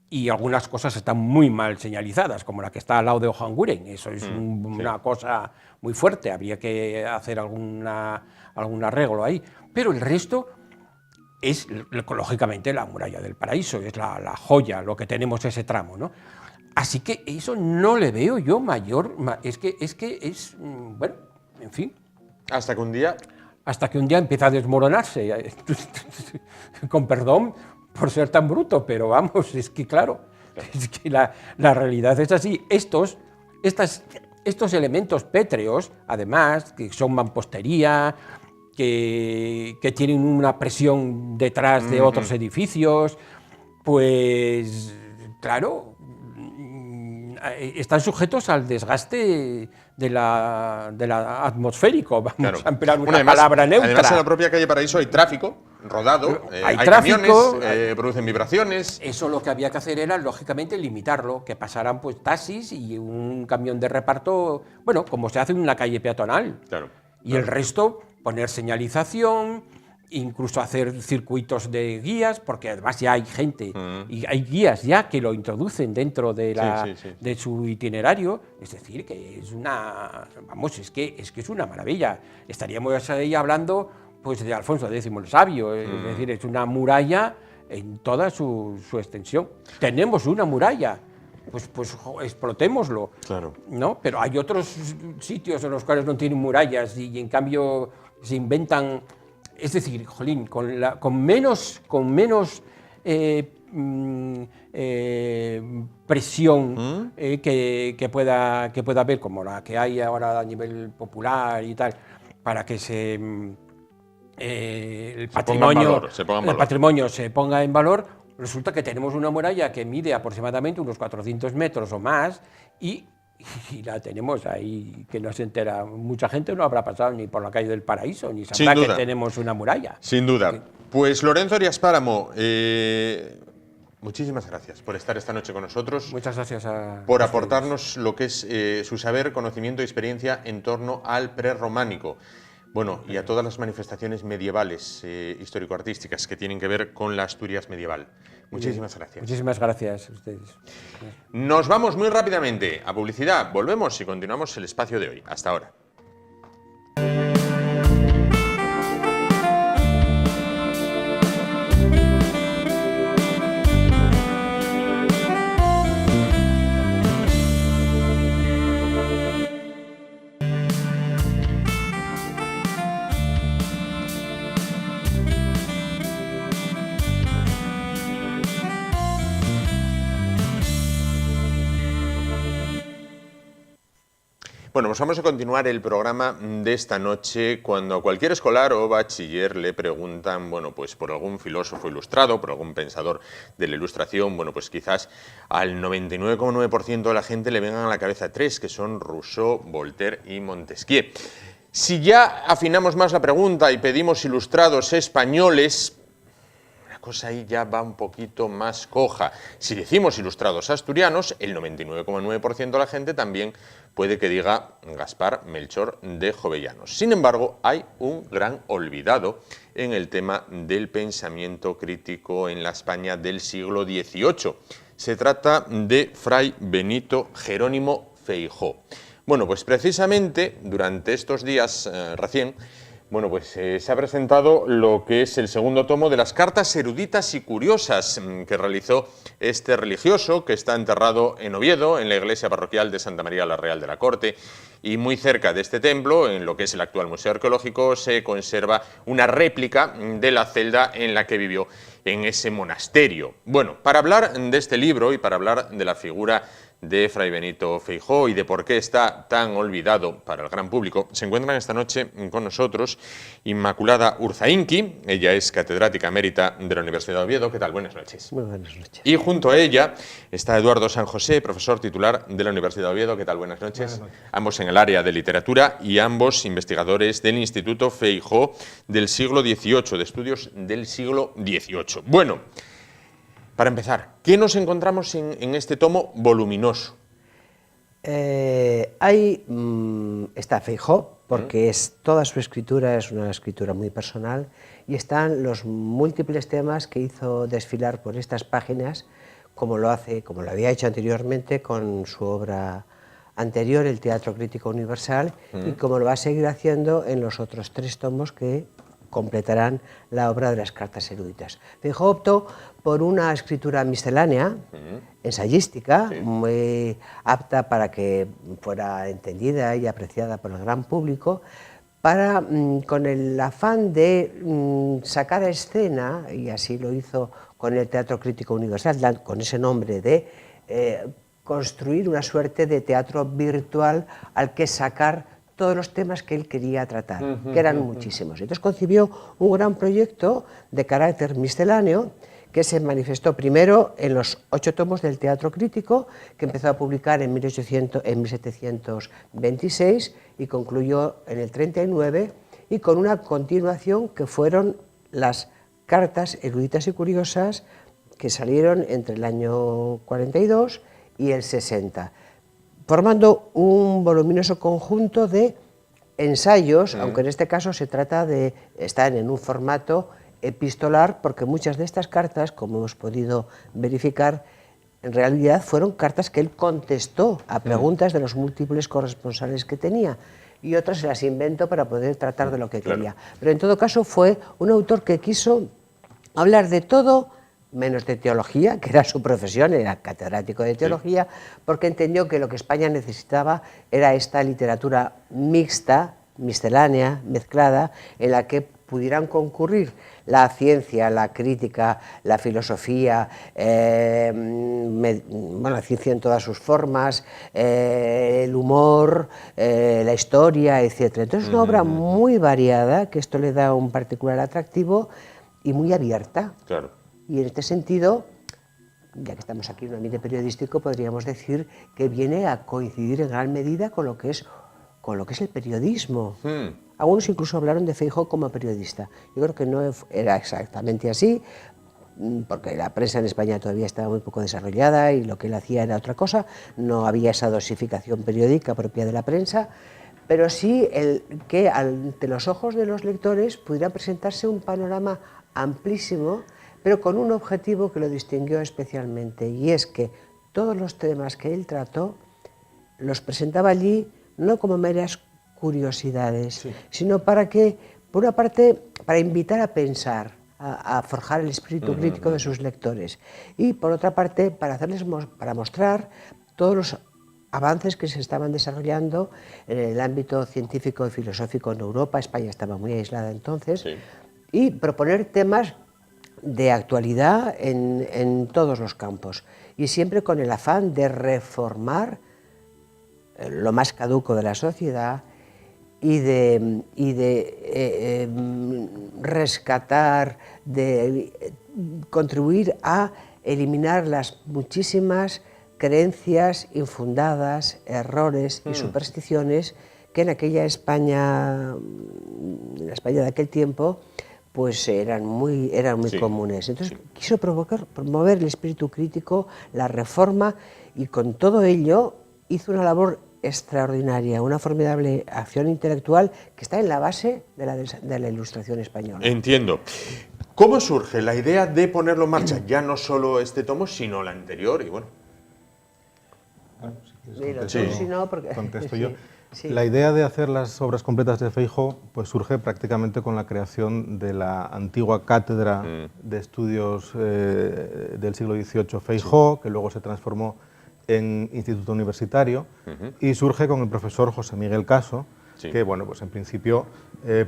y algunas cosas están muy mal señalizadas, como la que está al lado de Ojanguren. Eso es una cosa muy fuerte, habría que hacer algún arreglo ahí. Pero el resto es, lógicamente, la muralla del Paraíso, es la joya, lo que tenemos ese tramo, ¿no? Así que eso no le veo yo mayor, es que es, bueno, en fin. Hasta que un día... Hasta que un día empieza a desmoronarse, con perdón por ser tan bruto, pero vamos, es que claro, es que la realidad es así. Estos elementos pétreos, además, que son mampostería, que tienen una presión detrás de otros edificios, pues claro, están sujetos al desgaste de la atmosférico, vamos a emplear una palabra neutra. Además, en la propia calle Paraíso hay tráfico rodado, hay tráfico, camiones, producen vibraciones. Eso lo que había que hacer era, lógicamente, limitarlo, que pasaran pues taxis y un camión de reparto, bueno, como se hace en una calle peatonal. Claro. Y el resto, poner señalización, incluso hacer circuitos de guías, porque además ya hay gente y hay guías ya que lo introducen dentro de, de su itinerario. Es decir, que es una, vamos, es que es una maravilla. Estaríamos ahí hablando pues de Alfonso X el Sabio, es decir, es una muralla en toda su extensión. Tenemos una muralla, pues explotémoslo. Claro. ¿No? Pero hay otros sitios en los cuales no tienen murallas y en cambio se inventan. Es decir, jolín, con menos presión que pueda haber, como la que hay ahora a nivel popular y tal, para que el patrimonio se ponga en valor, resulta que tenemos una muralla que mide aproximadamente unos 400 metros o más y la tenemos ahí, que no se entera. Mucha gente no habrá pasado ni por la calle del Paraíso, ni sabrá que tenemos una muralla. Sin duda. Pues Lorenzo Arias Páramo, muchísimas gracias por estar esta noche con nosotros. Muchas gracias por aportarnos lo que es su saber, conocimiento y experiencia en torno al prerrománico. Bueno, y a todas las manifestaciones medievales, histórico-artísticas, que tienen que ver con la Asturias medieval. Muchísimas gracias. Muchísimas gracias a ustedes. Nos vamos muy rápidamente a publicidad. Volvemos y continuamos el espacio de hoy. Hasta ahora. Bueno, pues vamos a continuar el programa de esta noche cuando a cualquier escolar o bachiller le preguntan, bueno, pues por algún filósofo ilustrado, por algún pensador de la Ilustración, bueno, pues quizás al 99,9% de la gente le vengan a la cabeza tres, que son Rousseau, Voltaire y Montesquieu. Si ya afinamos más la pregunta y pedimos ilustrados españoles, la cosa ahí ya va un poquito más coja. Si decimos ilustrados asturianos, el 99,9% de la gente también puede que diga Gaspar Melchor de Jovellanos. Sin embargo, hay un gran olvidado en el tema del pensamiento crítico en la España del siglo XVIII. Se trata de Fray Benito Jerónimo Feijóo. Bueno, pues precisamente durante estos días recién, bueno, pues se ha presentado lo que es el segundo tomo de las cartas eruditas y curiosas que realizó este religioso, que está enterrado en Oviedo, en la iglesia parroquial de Santa María la Real de la Corte. Y muy cerca de este templo, en lo que es el actual Museo Arqueológico, se conserva una réplica de la celda en la que vivió. en ese monasterio. Bueno, para hablar de este libro y para hablar de la figura de Fray Benito Feijóo y de por qué está tan olvidado para el gran público, se encuentran esta noche con nosotros Inmaculada Urzainqui. Ella es catedrática emérita de la Universidad de Oviedo. ¿Qué tal? Buenas noches. Muy buenas noches. Y junto a ella está Eduardo San José, profesor titular de la Universidad de Oviedo. ¿Qué tal? Buenas noches. Buenas noches. Ambos en el área de literatura y ambos investigadores del Instituto Feijóo del siglo XVIII, de estudios del siglo XVIII. Bueno, para empezar, ¿qué nos encontramos en este tomo voluminoso? Está Feijóo, porque toda su escritura es una escritura muy personal, y están los múltiples temas que hizo desfilar por estas páginas, como lo había hecho anteriormente con su obra anterior, El Teatro Crítico Universal, y como lo va a seguir haciendo en los otros 3 tomos que completarán la obra de las cartas eruditas. Feijóo optó por una escritura miscelánea, ensayística, muy apta para que fuera entendida y apreciada por el gran público, con el afán de sacar a escena, y así lo hizo con el Teatro Crítico Universal, con ese nombre de construir una suerte de teatro virtual al que sacar todos los temas que él quería tratar, que eran muchísimos. Entonces concibió un gran proyecto de carácter misceláneo que se manifestó primero en los 8 tomos del Teatro Crítico, que empezó a publicar en 1726 y concluyó en el 39, y con una continuación que fueron las cartas eruditas y curiosas, que salieron entre el año 42 y el 60. Formando un voluminoso conjunto de ensayos, aunque en este caso se trata de estar en un formato epistolar, porque muchas de estas cartas, como hemos podido verificar, en realidad fueron cartas que él contestó a preguntas de los múltiples corresponsales que tenía, y otras se las inventó para poder tratar de lo que quería. Pero en todo caso fue un autor que quiso hablar de todo, menos de teología, que era su profesión, era catedrático de teología, porque entendió que lo que España necesitaba era esta literatura mixta, miscelánea, mezclada, en la que pudieran concurrir la ciencia, la crítica, la filosofía, la ciencia en todas sus formas, el humor, la historia, etc. Entonces es una obra muy variada, que esto le da un particular atractivo, y muy abierta. Claro. Y en este sentido, ya que estamos aquí en un ambiente periodístico, podríamos decir que viene a coincidir en gran medida con lo que es el periodismo. Algunos incluso hablaron de Feijóo como periodista. Yo creo que no era exactamente así, porque la prensa en España todavía estaba muy poco desarrollada y lo que él hacía era otra cosa, no había esa dosificación periódica propia de la prensa, pero sí que ante los ojos de los lectores pudiera presentarse un panorama amplísimo, pero con un objetivo que lo distinguió especialmente, y es que todos los temas que él trató los presentaba allí no como meras curiosidades, sino para que, por una parte, para invitar a pensar, a forjar el espíritu crítico de sus lectores, y por otra parte, para mostrar todos los avances que se estaban desarrollando en el ámbito científico y filosófico en Europa. España estaba muy aislada entonces, y proponer temas de actualidad en todos los campos, y siempre con el afán de reformar lo más caduco de la sociedad y de rescatar, de contribuir a eliminar las muchísimas creencias infundadas, errores y supersticiones que en aquella España, en la España de aquel tiempo, pues eran muy comunes. Entonces quiso promover el espíritu crítico, la reforma, y con todo ello hizo una labor extraordinaria, una formidable acción intelectual que está en la base de la Ilustración española. Entiendo. ¿Cómo surge la idea de ponerlo en marcha? Ya no solo este tomo, sino el anterior, y bueno. Contesto yo. Sí. La idea de hacer las obras completas de Feijóo pues surge prácticamente con la creación de la antigua cátedra de estudios del siglo XVIII Feijóo, que luego se transformó en Instituto Universitario, y surge con el profesor José Miguel Caso, Sí. que, bueno, pues en principio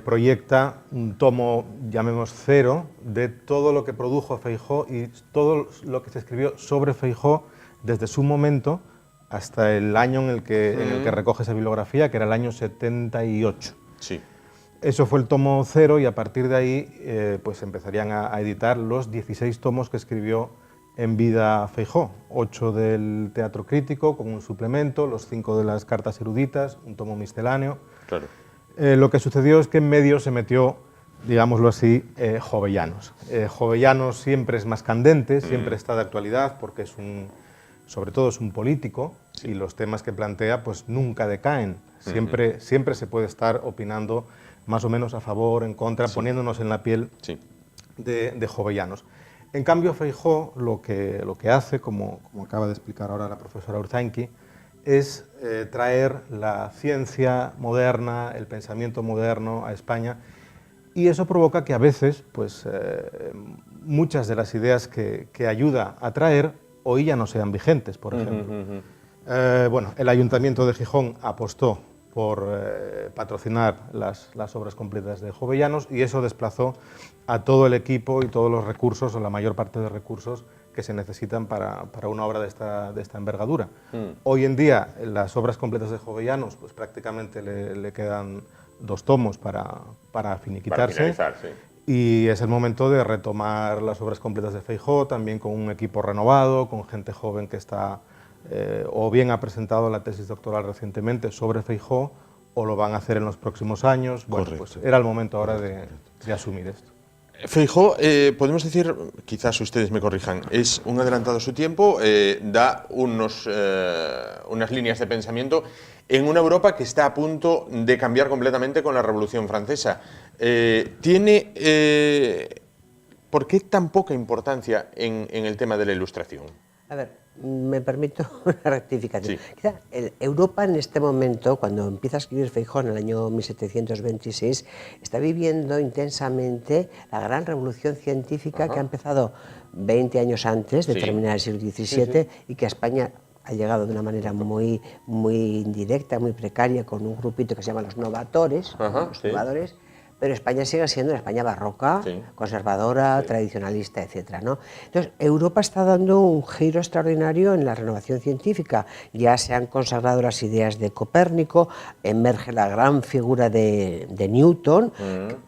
proyecta un tomo, llamemos cero, de todo lo que produjo Feijóo y todo lo que se escribió sobre Feijóo desde su momento hasta el año en el que recoge esa bibliografía, que era el año 78. Sí. Eso fue el tomo cero y a partir de ahí pues empezarían a editar los 16 tomos que escribió en vida Feijóo, 8 del teatro crítico con un suplemento, los 5 de las cartas eruditas, un tomo misceláneo. Claro. Lo que sucedió es que en medio se metió, digámoslo así, Jovellanos. Jovellanos siempre es más candente, siempre está de actualidad porque sobre todo es un político y los temas que plantea pues nunca decaen. Siempre se puede estar opinando más o menos a favor, en contra, poniéndonos en la piel de Jovellanos. En cambio, Feijóo lo que hace, como acaba de explicar ahora la profesora Urzainqui, es traer la ciencia moderna, el pensamiento moderno a España, y eso provoca que a veces pues, muchas de las ideas que ayuda a traer hoy ya no sean vigentes, por ejemplo. Bueno, el Ayuntamiento de Gijón apostó por patrocinar las obras completas de Jovellanos y eso desplazó a todo el equipo y todos los recursos, o la mayor parte de recursos que se necesitan para una obra de esta envergadura. Hoy en día, las obras completas de Jovellanos, pues prácticamente le quedan 2 tomos para finiquitarse. Para finalizar, sí. Y es el momento de retomar las obras completas de Feijóo, también con un equipo renovado, con gente joven que está o bien ha presentado la tesis doctoral recientemente sobre Feijóo, o lo van a hacer en los próximos años. Bueno, pues era el momento ahora de asumir esto. Feijóo, podemos decir, quizás ustedes me corrijan, es un adelantado a su tiempo, da unas líneas de pensamiento en una Europa que está a punto de cambiar completamente con la Revolución Francesa. ¿Por qué tan poca importancia en el tema de la Ilustración? A ver, me permito una rectificación. Sí. Quizá Europa en este momento, cuando empieza a escribir Feijóo en el año 1726, está viviendo intensamente la gran revolución científica que ha empezado 20 años antes de terminar el siglo XVII y que a España ha llegado de una manera muy indirecta, muy precaria, con un grupito que se llama los novatores, los novadores. Pero España sigue siendo una España barroca, conservadora, tradicionalista, etc., ¿no? Entonces, Europa está dando un giro extraordinario en la renovación científica. Ya se han consagrado las ideas de Copérnico, emerge la gran figura de Newton,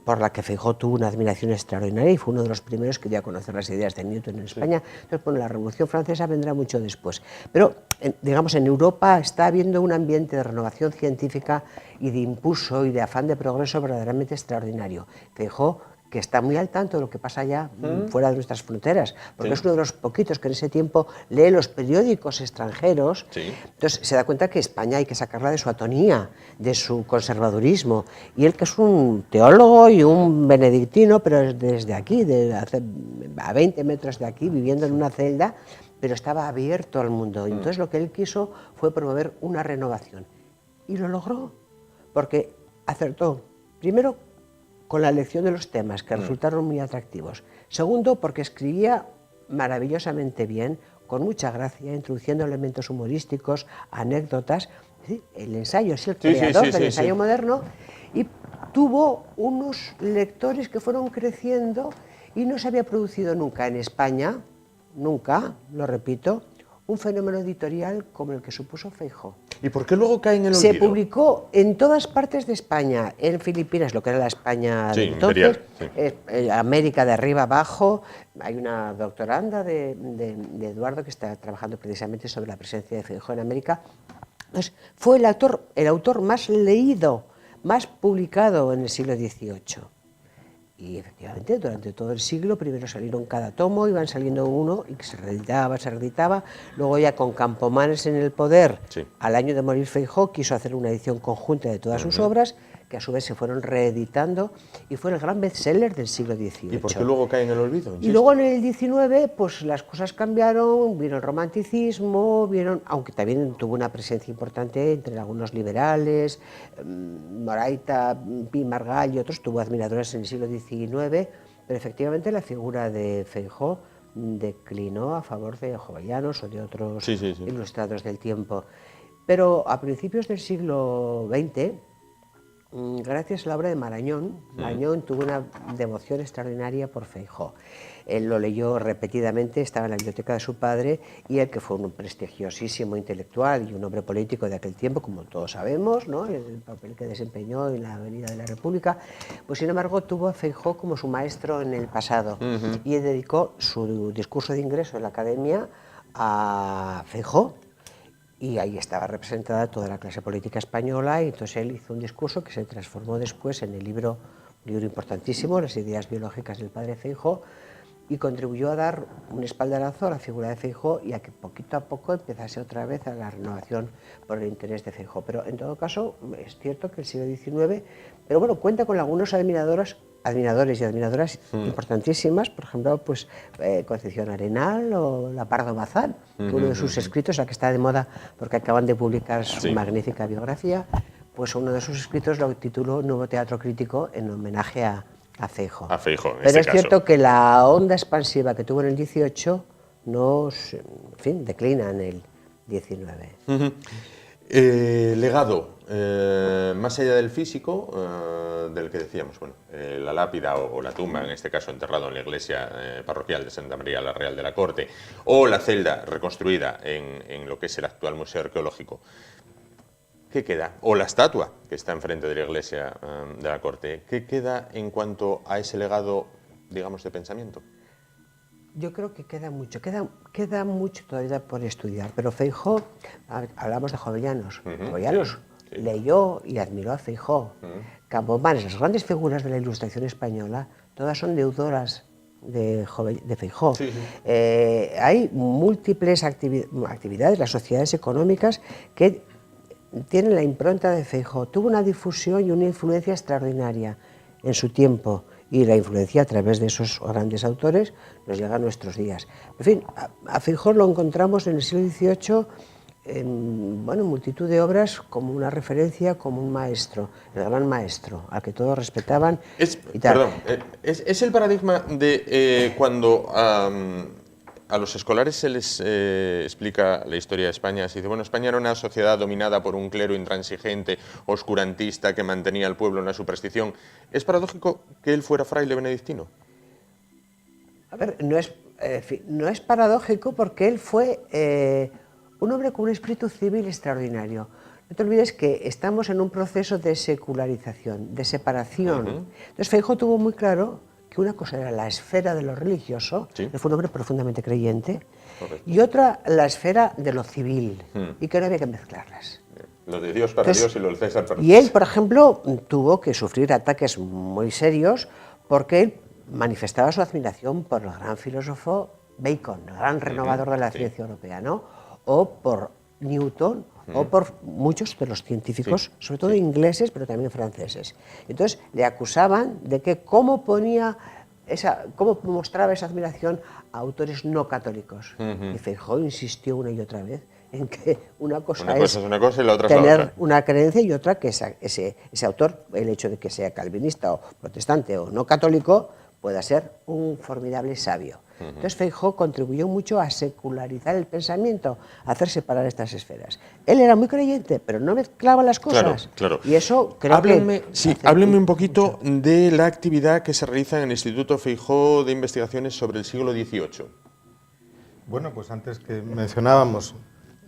por la que Feijóo tuvo una admiración extraordinaria y fue uno de los primeros que dio a conocer las ideas de Newton en España. Entonces, bueno, la Revolución Francesa vendrá mucho después. Pero, digamos, en Europa está habiendo un ambiente de renovación científica y de impulso y de afán de progreso verdaderamente extraordinario. Feijóo, que está muy al tanto de lo que pasa allá fuera de nuestras fronteras, porque es uno de los poquitos que en ese tiempo lee los periódicos extranjeros, entonces se da cuenta que España hay que sacarla de su atonía, de su conservadurismo, y él, que es un teólogo y un benedictino, pero desde aquí, a 20 metros de aquí, viviendo en una celda, pero estaba abierto al mundo. Entonces lo que él quiso fue promover una renovación, y lo logró, porque acertó, primero, con la elección de los temas, que resultaron muy atractivos. Segundo, porque escribía maravillosamente bien, con mucha gracia, introduciendo elementos humorísticos, anécdotas. ¿Sí? El ensayo es el creador del ensayo moderno, y tuvo unos lectores que fueron creciendo, y no se había producido nunca en España, nunca, lo repito, un fenómeno editorial como el que supuso Feijóo. ¿Y por qué luego cae en el olvido? Se publicó en todas partes de España, en Filipinas, lo que era la España de entonces, América de arriba abajo. Hay una doctoranda de Eduardo que está trabajando precisamente sobre la presencia de Feijóo en América. Entonces, fue el autor más leído, más publicado en el siglo XVIII. Y efectivamente, durante todo el siglo, primero salieron cada tomo, iban saliendo uno y se reeditaba. Luego, ya con Campomanes en el poder, al año de morir Feijóo, quiso hacer una edición conjunta de todas sus obras, que a su vez se fueron reeditando, y fue el gran bestseller del siglo XVIII. ¿Y por qué luego cae en el olvido? Y luego en el XIX, pues las cosas cambiaron, vino el romanticismo, aunque también tuvo una presencia importante entre algunos liberales, Moraita, Pi Margall y otros, tuvo admiradores en el siglo XIX, pero efectivamente la figura de Feijóo declinó a favor de Jovellanos o de otros ilustrados del tiempo. Pero a principios del siglo XX, Gracias a la obra de Marañón. Marañón tuvo una devoción extraordinaria por Feijóo. Él lo leyó repetidamente, estaba en la biblioteca de su padre, y él, que fue un prestigiosísimo intelectual y un hombre político de aquel tiempo, como todos sabemos, ¿no?, el papel que desempeñó en la Avenida de la República, pues sin embargo tuvo a Feijóo como su maestro en el pasado, y él dedicó su discurso de ingreso en la academia a Feijóo. Y ahí estaba representada toda la clase política española, y entonces él hizo un discurso que se transformó después en el libro importantísimo, Las ideas biológicas del padre Feijóo, y contribuyó a dar un espaldarazo a la figura de Feijóo y a que poquito a poco empezase otra vez a la renovación por el interés de Feijóo. Pero en todo caso es cierto que el siglo XIX, pero bueno, cuenta con algunos admiradores y admiradoras importantísimas, por ejemplo, pues Concepción Arenal o la Pardo Bazán, que uno de sus escritos, la que está de moda porque acaban de publicar su magnífica biografía, pues uno de sus escritos lo tituló Nuevo Teatro Crítico en homenaje a Feijóo. A Feijóo, en pero este es caso. cierto que la onda expansiva que tuvo en el 18 en fin, declina en el 19. Legado, más allá del físico, del que decíamos, bueno, la lápida o la tumba, en este caso enterrado en la iglesia parroquial de Santa María la Real de la Corte, o la celda reconstruida en lo que es el actual Museo Arqueológico, ¿qué queda? O la estatua que está enfrente de la iglesia de la Corte, ¿qué queda en cuanto a ese legado, digamos, de pensamiento? Yo creo que queda mucho todavía por estudiar, pero Feijóo, hablamos de Jovellanos, Jovellanos leyó y admiró a Feijóo. Campomanes, las grandes figuras de la Ilustración española, todas son deudoras de Feijóo. Hay múltiples actividades, las sociedades económicas, que tienen la impronta de Feijóo. Tuvo una difusión y una influencia extraordinaria en su tiempo, y la influencia a través de esos grandes autores nos llega a nuestros días. En fin, a Feijóo lo encontramos en el siglo XVIII en multitud de obras como una referencia, como un maestro, el gran maestro, al que todos respetaban. ¿Es el paradigma de cuando a los escolares se les explica la historia de España? Se dice, bueno, España era una sociedad dominada por un clero intransigente, oscurantista, que mantenía al pueblo en la superstición. ¿Es paradójico que él fuera fraile benedictino? A ver, no es paradójico, porque él fue un hombre con un espíritu civil extraordinario. No te olvides que estamos en un proceso de secularización, de separación. Entonces Feijóo tuvo muy claro que una cosa era la esfera de lo religioso, él fue un hombre profundamente creyente, y otra la esfera de lo civil, y que no había que mezclarlas. Lo de Dios para Dios y lo del César para César. Y él, por ejemplo, tuvo que sufrir ataques muy serios porque él manifestaba su admiración por el gran filósofo Bacon, el gran renovador de la ciencia europea, ¿no? O por Newton, o por muchos de los científicos, sobre todo ingleses, pero también franceses. Entonces le acusaban de que cómo mostraba esa admiración a autores no católicos. Y Feijóo insistió una y otra vez en que una cosa es una cosa y la otra es tener la otra. una creencia, y otra que ese autor, el hecho de que sea calvinista o protestante o no católico, pueda ser un formidable sabio. Entonces Feijóo contribuyó mucho a secularizar el pensamiento, a hacer separar estas esferas. Él era muy creyente, pero no mezclaba las cosas. Claro. Y eso creo que... Háblenme un poquito de la actividad que se realiza en el Instituto Feijóo de Investigaciones sobre el siglo XVIII. Bueno, pues antes que mencionábamos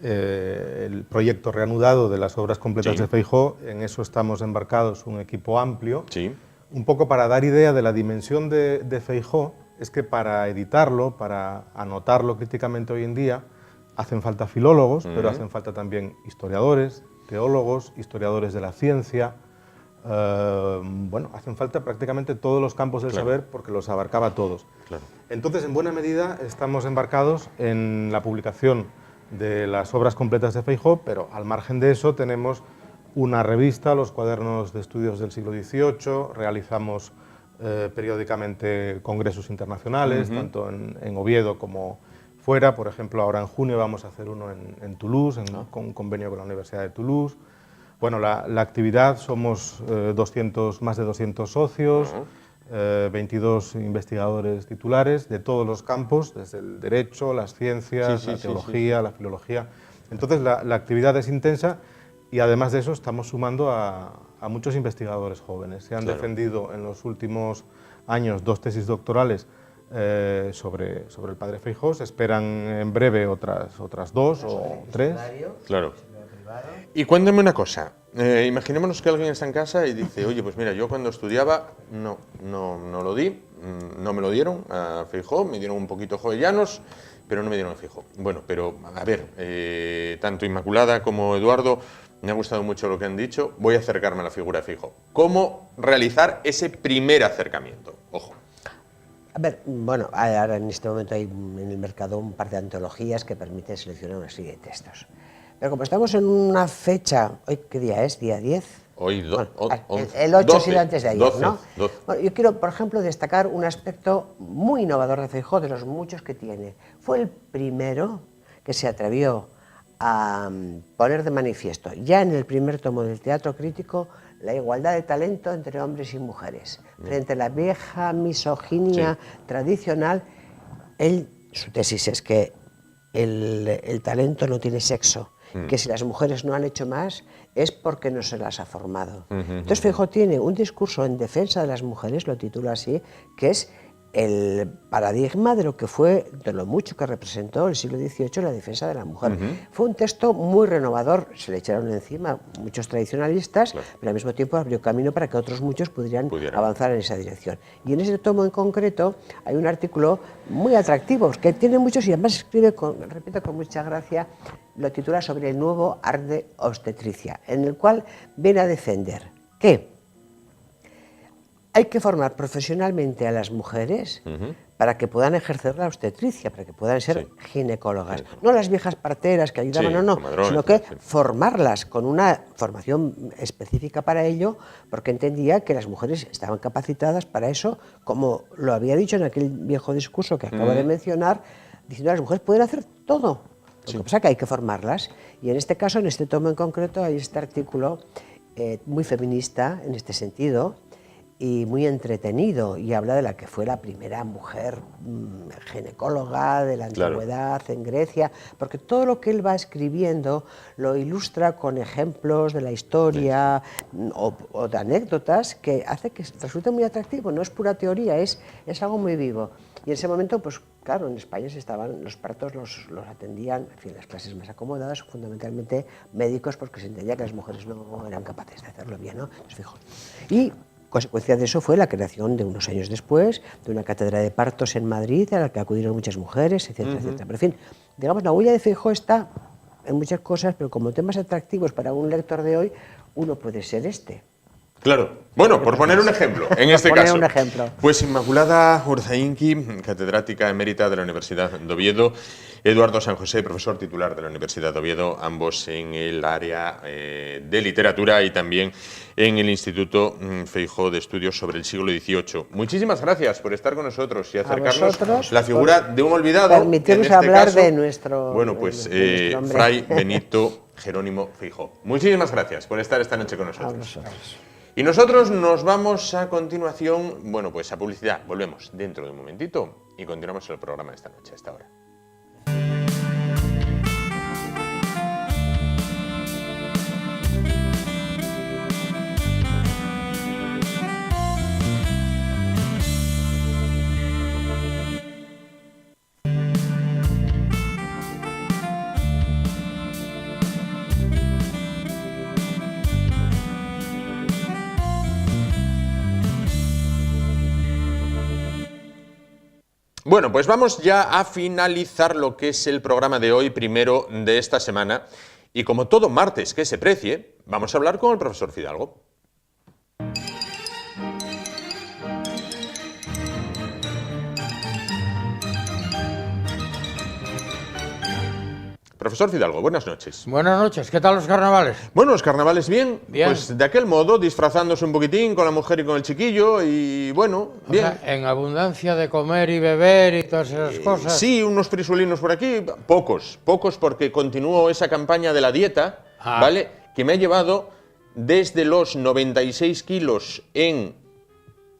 el proyecto reanudado de las obras completas de Feijóo, en eso estamos embarcados un equipo amplio, un poco para dar idea de la dimensión de Feijóo. Es que para editarlo, para anotarlo críticamente hoy en día, hacen falta filólogos, pero hacen falta también historiadores, teólogos, historiadores de la ciencia. Hacen falta prácticamente todos los campos del saber, porque los abarcaba todos. Entonces, en buena medida, estamos embarcados en la publicación de las obras completas de Feijóo, pero al margen de eso tenemos una revista, los cuadernos de estudios del siglo XVIII, realizamos periódicamente congresos internacionales, tanto en Oviedo como fuera. Por ejemplo, ahora en junio vamos a hacer uno en Toulouse, con un convenio con la Universidad de Toulouse. Bueno, la actividad, somos más de 200 socios, 22 investigadores titulares de todos los campos, desde el derecho, las ciencias, la teología, la filología. Entonces la actividad es intensa, y además de eso estamos sumando a a muchos investigadores jóvenes. Se han defendido en los últimos años 2 tesis doctorales sobre el padre Feijóo. Se esperan en breve otras 2 o 3. Claro. Y cuéntame una cosa, imaginémonos que alguien está en casa y dice, oye, pues mira, yo cuando estudiaba no lo di, no me lo dieron a Feijóo, me dieron un poquito Jovellanos, pero no me dieron a Feijóo. Bueno, pero a ver, tanto Inmaculada como Eduardo, me ha gustado mucho lo que han dicho, voy a acercarme a la figura de Feijóo. ¿Cómo realizar ese primer acercamiento? Ojo. A ver, bueno, ahora en este momento hay en el mercado un par de antologías que permiten seleccionar una serie de textos. Pero como estamos en una fecha, ¿hoy qué día es? ¿Día 10? Hoy, el 8 ha sido antes de ayer, 12, ¿no? 12. Bueno, yo quiero, por ejemplo, destacar un aspecto muy innovador de Feijóo, de los muchos que tiene. Fue el primero que se atrevió a poner de manifiesto, ya en el primer tomo del Teatro Crítico, la igualdad de talento entre hombres y mujeres. Frente a la vieja misoginia tradicional, su tesis es que el talento no tiene sexo, que si las mujeres no han hecho más es porque no se las ha formado. Entonces Feijóo tiene un discurso en defensa de las mujeres, lo titula así, que es el paradigma de lo que fue, de lo mucho que representó el siglo XVIII la defensa de la mujer. Fue un texto muy renovador, se le echaron encima muchos tradicionalistas, pero al mismo tiempo abrió camino para que otros muchos pudieran avanzar en esa dirección. Y en ese tomo en concreto hay un artículo muy atractivo, que tiene muchos y además escribe, repito, con mucha gracia, lo titula sobre el nuevo arte obstetricia, en el cual viene a defender que hay que formar profesionalmente a las mujeres para que puedan ejercer la obstetricia, para que puedan ser ginecólogas. No las viejas parteras que ayudaban sino que formarlas con una formación específica para ello, porque entendía que las mujeres estaban capacitadas para eso, como lo había dicho en aquel viejo discurso que acabo de mencionar, diciendo que las mujeres pueden hacer todo. Lo que pasa es que hay que formarlas. Y en este caso, en este tomo en concreto, hay este artículo muy feminista en este sentido, y muy entretenido, y habla de la que fue la primera mujer ginecóloga de la antigüedad en Grecia, porque todo lo que él va escribiendo lo ilustra con ejemplos de la historia o de anécdotas que hace que resulte muy atractivo. No es pura teoría, es algo muy vivo. Y en ese momento, pues claro, en España los partos los atendían, en fin, las clases más acomodadas, fundamentalmente médicos, porque se entendía que las mujeres no eran capaces de hacerlo bien, ¿no? Pues fijo. Y consecuencia de eso fue la creación de unos años después de una cátedra de partos en Madrid a la que acudieron muchas mujeres, etcétera, etcétera. Pero en fin, digamos, la huella de Feijóo está en muchas cosas, pero como temas atractivos para un lector de hoy, uno puede ser este. Claro. Bueno, por poner un ejemplo, en este caso. Un ejemplo. Pues Inmaculada Urzainqui, catedrática emérita de la Universidad de Oviedo, Eduardo San José, profesor titular de la Universidad de Oviedo, ambos en el área de literatura y también en el Instituto Feijóo de Estudios sobre el siglo XVIII. Muchísimas gracias por estar con nosotros y acercarnos la figura de un olvidado. Permitirnos en este hablar caso, de nuestro. Bueno, pues nuestro Fray Benito Jerónimo Feijóo. Muchísimas gracias por estar esta noche con nosotros. Y nosotros nos vamos a continuación, bueno, pues a publicidad. Volvemos dentro de un momentito y continuamos el programa de esta noche, a esta hora. Bueno, pues vamos ya a finalizar lo que es el programa de hoy, primero de esta semana. Y como todo martes que se precie, vamos a hablar con el profesor Fidalgo. Profesor Fidalgo, buenas noches. Buenas noches, ¿qué tal los carnavales? Bueno, los carnavales bien, bien. Pues de aquel modo, disfrazándose un poquitín con la mujer y con el chiquillo y bueno, bien. O sea, en abundancia de comer y beber y todas esas cosas. Sí, unos frisulinos por aquí, pocos porque continúo esa campaña de la dieta, ¿vale? Que me ha llevado desde los 96 kilos en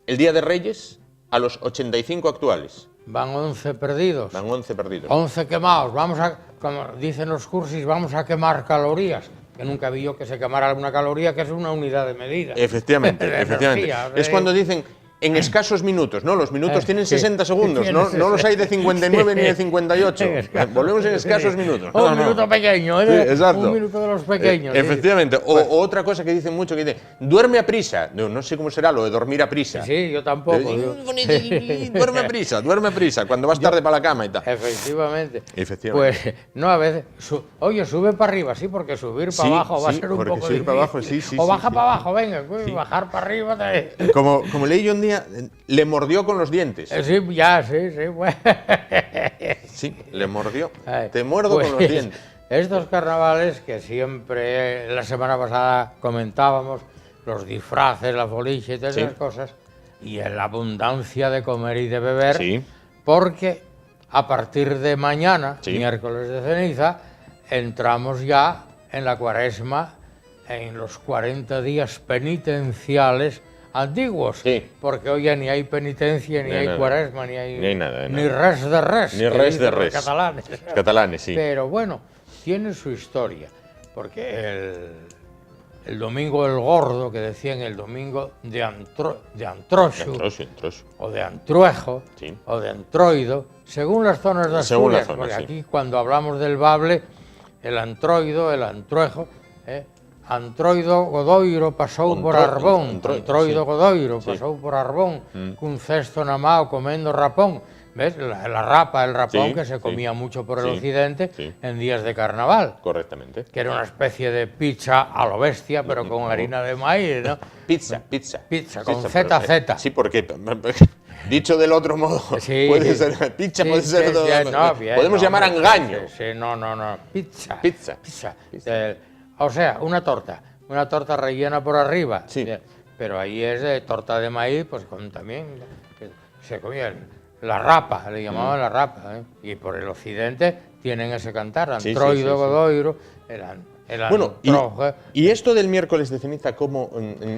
el Día de Reyes a los 85 actuales. Van 11 perdidos. Van 11 perdidos. 11 quemados. Vamos a, como dicen los cursis, vamos a quemar calorías. que nunca vi yo que se quemara alguna caloría, que es una unidad de medida. Efectivamente, De efectivamente. energía, Es cuando dicen en escasos minutos, ¿no? Los minutos tienen 60 segundos, no los hay de 59 ni de 58. Volvemos en escasos minutos. Un minuto pequeño, Sí, exacto. un minuto de los pequeños. Efectivamente. O otra cosa que dicen mucho, que dicen, duerme a prisa. No sé cómo será lo de dormir a prisa. Sí, yo tampoco. Duerme a prisa, cuando vas tarde para la cama y tal. Efectivamente. Efectivamente. Pues no, a veces, oye, sube para arriba, sí, porque subir para Sí, abajo va a sí, ser un porque poco subir difícil. para abajo, sí, o baja sí. para abajo, venga, bajar para arriba. Como leí yo un día, le mordió con los dientes. Sí, ya, sí, bueno. Sí, le mordió. Ay, Te muerdo pues, con los dientes. Estos carnavales que siempre, la semana pasada comentábamos, los disfraces, la boliche y todas Sí. esas cosas, y la abundancia de comer y de beber, Sí. porque a partir de mañana, Sí. miércoles de ceniza, entramos ya en la Cuaresma, en los 40 días penitenciales antiguos, Sí. porque hoy ya ni hay penitencia, ni Ni hay nada. Cuaresma, ni hay Ni hay nada, ni res de res, Ni que res dicen de los res. catalanes. Los catalanes, sí. Pero bueno, tiene su historia, porque el domingo del gordo, que decían el domingo de Antroxu, Entroso. o de Antruejo, Sí. o de Antroido, según las zonas de Según Asturias, las zonas, porque sí. aquí cuando hablamos del bable, el Antroido, el Antruejo, Antroido Godoiro pasou por Arbón, Antroido sí. Godoiro Sí. pasou por Arbón, cun cesto na mao comendo rapón. ¿Ves? La rapa, el rapón Sí, que se sí. comía mucho por el Sí, occidente sí. en días de carnaval, Correctamente. que era una especie de pizza a lo bestia, pero con harina de maíz, ¿no? Pizza, con pero, ZZ. Sí, porque dicho del otro modo, Sí, puede sí. ser pizza, Sí, puede ser sí, todo. no, bien, Podemos no, llamar a hombre, engaño. Sí, no, pizza. Pizza. O sea, una torta rellena por arriba. Sí. Pero ahí es de torta de maíz, pues con también se comía la rapa, le llamaban la rapa, ¿eh? Y por el occidente tienen ese cantar, Sí, Antroido, sí, sí, sí. Godoiro, el Bueno, Antrojo. y esto del miércoles de ceniza, ¿cómo?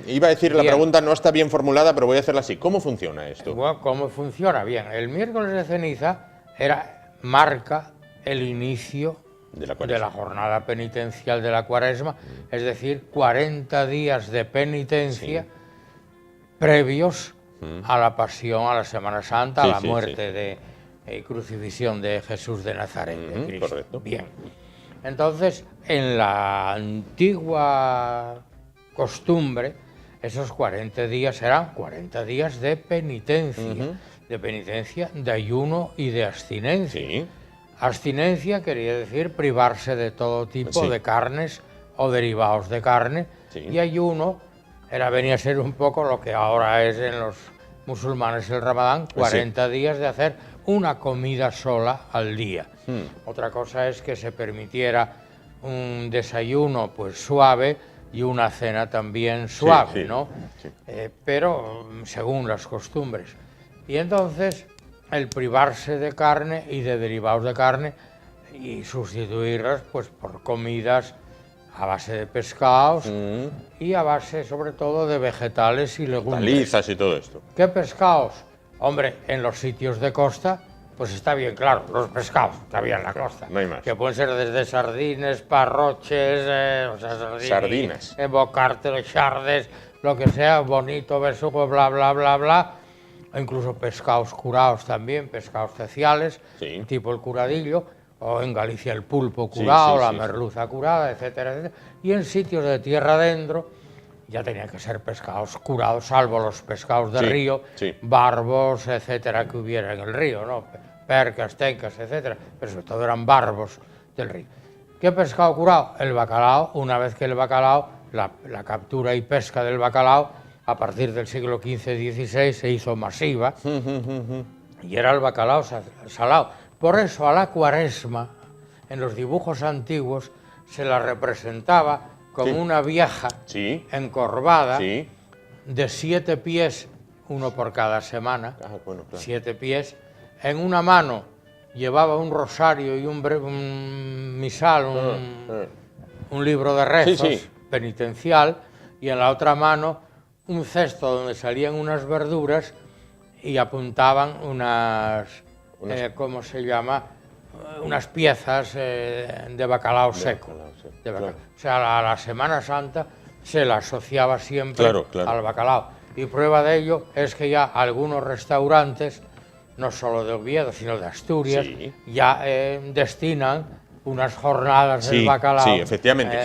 Iba a decir, la Bien. pregunta no está bien formulada, pero voy a hacerla así. ¿Cómo funciona esto? Bueno, ¿cómo funciona? Bien, el miércoles de ceniza marca el inicio De la Cuaresma. jornada penitencial de la Cuaresma, es decir, 40 días de penitencia previos a la pasión, a la Semana Santa, a Sí, la sí, muerte de crucifixión de Jesús de Nazaret, de Cristo. correcto. Bien. Entonces, en la antigua costumbre, esos 40 días eran 40 días de penitencia, de ayuno y de abstinencia. Sí. Abstinencia quería decir privarse de todo tipo Sí. de carnes o derivados de carne, Sí. y ayuno venía a ser un poco lo que ahora es en los musulmanes el Ramadán, 40 días de hacer una comida sola al día. Otra cosa es que se permitiera un desayuno pues suave y una cena también suave, sí, ¿no? sí. Pero según las costumbres. Y entonces el privarse de carne y de derivados de carne y sustituirlas pues por comidas a base de pescados y a base sobre todo de vegetales y legumbres. Talizas y todo esto. ¿Qué pescados? Hombre, en los sitios de costa, pues está bien claro, los pescados que había en la costa. No hay más. Que pueden ser desde sardines, parroches, Sardinas. bocártelos, chardes, lo que sea, bonito, besugo, bla, bla, bla, bla. O incluso pescados curados también, pescados especiales, Sí. tipo el curadillo, o en Galicia el pulpo curado, la sí. merluza curada, etcétera, etcétera. Y en sitios de tierra adentro ya tenían que ser pescados curados, salvo los pescados de Sí, río, sí. barbos, etcétera, que hubiera en el río, ¿no? Percas, tencas, etcétera, pero sobre todo eran barbos del río. ¿Qué pescado curado? El bacalao. Una vez que el bacalao, la captura y pesca del bacalao, a partir del siglo XV-XVI se hizo masiva y era el bacalao salado. Por eso a la Cuaresma, en los dibujos antiguos, se la representaba como Sí. una vieja Sí. encorvada Sí. de 7 pies, uno por cada semana, Ah, bueno, claro. 7 pies. En una mano llevaba un rosario y un misal, un libro de rezos Sí, sí. penitencial, y en la otra mano un cesto donde salían unas verduras y apuntaban unas ¿cómo se llama? unas piezas de bacalao seco. De bacalao. O sea, a la Semana Santa se la asociaba siempre al bacalao. Y prueba de ello es que ya algunos restaurantes, no solo de Oviedo, sino de Asturias, ya destinan unas jornadas del bacalao. Sí, efectivamente.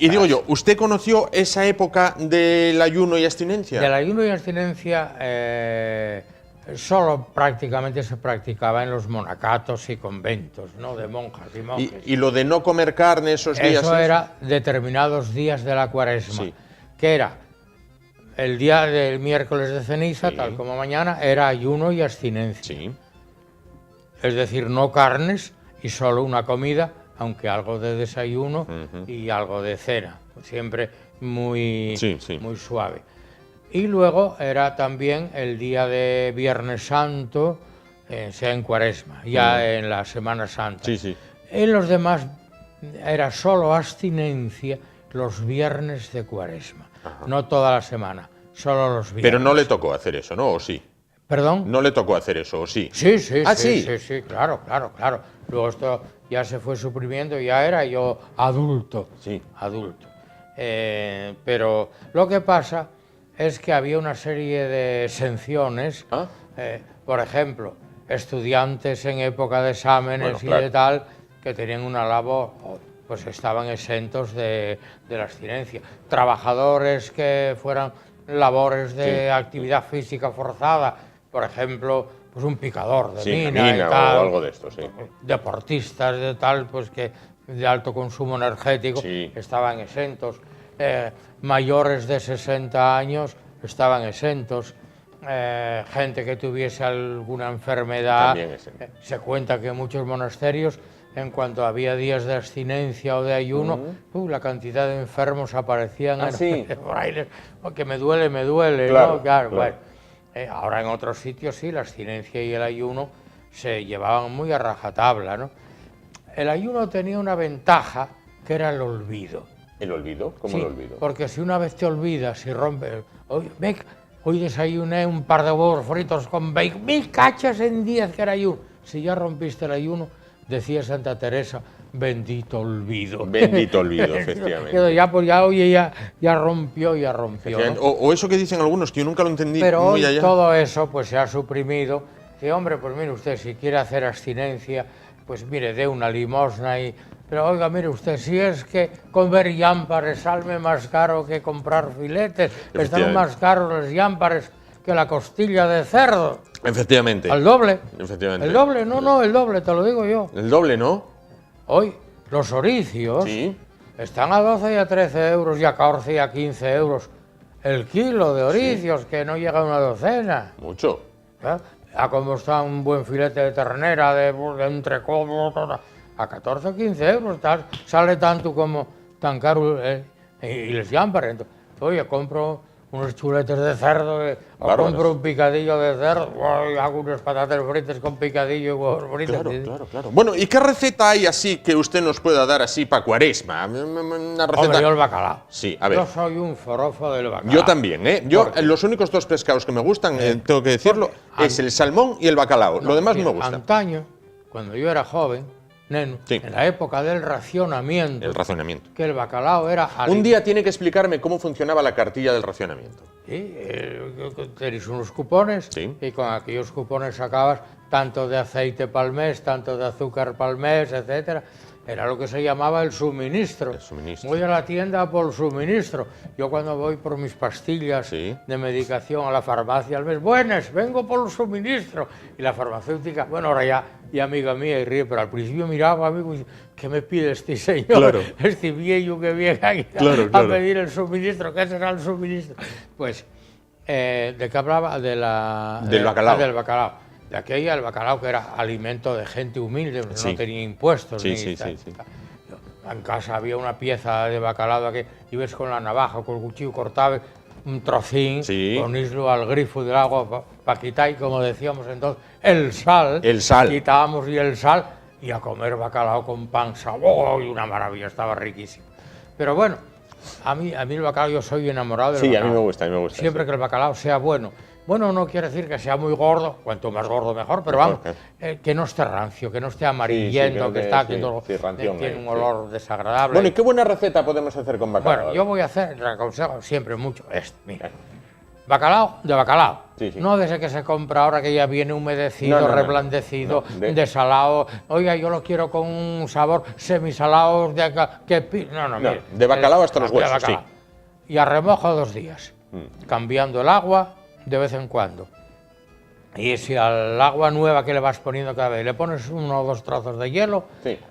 Y digo yo, ¿usted conoció esa época del ayuno y abstinencia? Del ayuno y abstinencia solo prácticamente se practicaba en los monacatos y conventos, ¿no? De monjas y monjes. ¿Y lo de no comer carne esos días? Eso era determinados días de la Cuaresma, que era el día del miércoles de ceniza, tal como mañana, era ayuno y abstinencia. Es decir, no carnes y solo una comida, aunque algo de desayuno y algo de cena, siempre muy suave. Y luego era también el día de Viernes Santo, sea en Cuaresma, ya en la Semana Santa. En los demás era solo abstinencia los viernes de Cuaresma, no toda la semana, solo los viernes. Pero no le tocó hacer eso, ¿no? ¿O sí? ¿Perdón? ¿No le tocó hacer eso, o sí? Sí, claro. Luego esto ya se fue suprimiendo, ya era yo adulto. Adulto. Pero lo que pasa es que había una serie de exenciones, por ejemplo, estudiantes en época de exámenes y de tal, que tenían una labor, pues estaban exentos de la abstinencia. Trabajadores que fueran labores de actividad física forzada, por ejemplo, pues un picador de mina y tal, o algo de esto, deportistas de tal, pues que de alto consumo energético estaban exentos, mayores de 60 años estaban exentos, gente que tuviese alguna enfermedad, se cuenta que en muchos monasterios, en cuanto había días de abstinencia o de ayuno, la cantidad de enfermos aparecían en los frailes, que me duele, ¿no? Bueno. Ahora en otros sitios sí, la abstinencia y el ayuno se llevaban muy a rajatabla, ¿no? El ayuno tenía una ventaja, que era el olvido. ¿El olvido? ¿Cómo el olvido? Porque si una vez te olvidas y rompes... Hoy desayuné un par de huevos fritos con bacon, 1000 cachas en 10 que era ayuno. Si ya rompiste el ayuno, decía Santa Teresa, bendito olvido. Bendito olvido, efectivamente. Ya rompió. ¿No? O eso que dicen algunos, que yo nunca lo entendí. Pero muy hoy allá. todo eso pues se ha suprimido. Dice, hombre, pues mire usted, si quiere hacer abstinencia, pues mire, dé una limosna y... Pero oiga, mire usted, si es que comer llámpares sale más caro que comprar filetes, están más caros los llámpares que la costilla de cerdo. Efectivamente. Al doble. Efectivamente. El doble, no, el doble, te lo digo yo. El doble, ¿no? Hoy, los oricios están a 12 y a 13 euros y a 14 y a 15 euros el kilo de oricios, que no llega a una docena. Mucho. A cómo está un buen filete de ternera, de entrecot, a 14 o 15 euros, sale tanto como tan caro y les llámpares. Oye, compro unos chuletes de cerdo, o compro un picadillo de cerdo, hago unas patatas fritas con picadillo y huevos fritos. Claro. Bueno, ¿y qué receta hay así que usted nos pueda dar así para Cuaresma? Una receta... Hombre, yo el bacalao. Sí, a ver. Yo soy un forofo del bacalao. Yo también, ¿eh? Yo, los únicos dos pescados que me gustan, tengo que decirlo, es el salmón y el bacalao. Lo demás no me gusta. Antaño, cuando yo era joven, neno, en la época del racionamiento. El racionamiento. Que el bacalao era... Un día tiene que explicarme cómo funcionaba la cartilla del racionamiento. Tenéis unos cupones y con aquellos cupones sacabas tanto de aceite para el mes, tanto de azúcar para el mes, etcétera. Era lo que se llamaba el suministro. Voy a la tienda por el suministro. Yo cuando voy por mis pastillas de medicación a la farmacia al mes, buenas, vengo por el suministro. Y la farmacéutica, bueno, ahora ya amiga mía y ríe, pero al principio miraba a mí y decía, ¿qué me pide este señor? Este viejo que viene aquí a pedir el suministro, ¿qué será el suministro? Pues, ¿de qué hablaba? Del bacalao. Del bacalao. De aquella, el bacalao, que era alimento de gente humilde, no tenía impuestos. En casa había una pieza de bacalao que ibas con la navaja, con el cuchillo, cortabas un trocín, poníslo al grifo del agua para quitar, y como decíamos entonces, el sal. Quitábamos el sal y a comer bacalao con pan sabor, y una maravilla, estaba riquísimo. Pero bueno, a mí el bacalao, yo soy enamorado del bacalao. A mí me gusta, Siempre que el bacalao sea bueno. Bueno, no quiere decir que sea muy gordo, cuanto más gordo mejor, pero vamos, que no esté rancio, que no esté amarillento, que está, que tiene un olor desagradable. Bueno, ¿y qué buena receta podemos hacer con bacalao? Bueno, yo voy a hacer, le aconsejo siempre mucho esto, mira. Bacalao de bacalao, no desde que se compra ahora que ya viene humedecido, reblandecido, desalado. Oiga, yo lo quiero con un sabor semisalado de acá. No, mira, de bacalao hasta los huesos, sí. Y a remojo 2 días, cambiando el agua de vez en cuando. Y si al agua nueva que le vas poniendo cada vez le pones 1 o 2 trozos de hielo,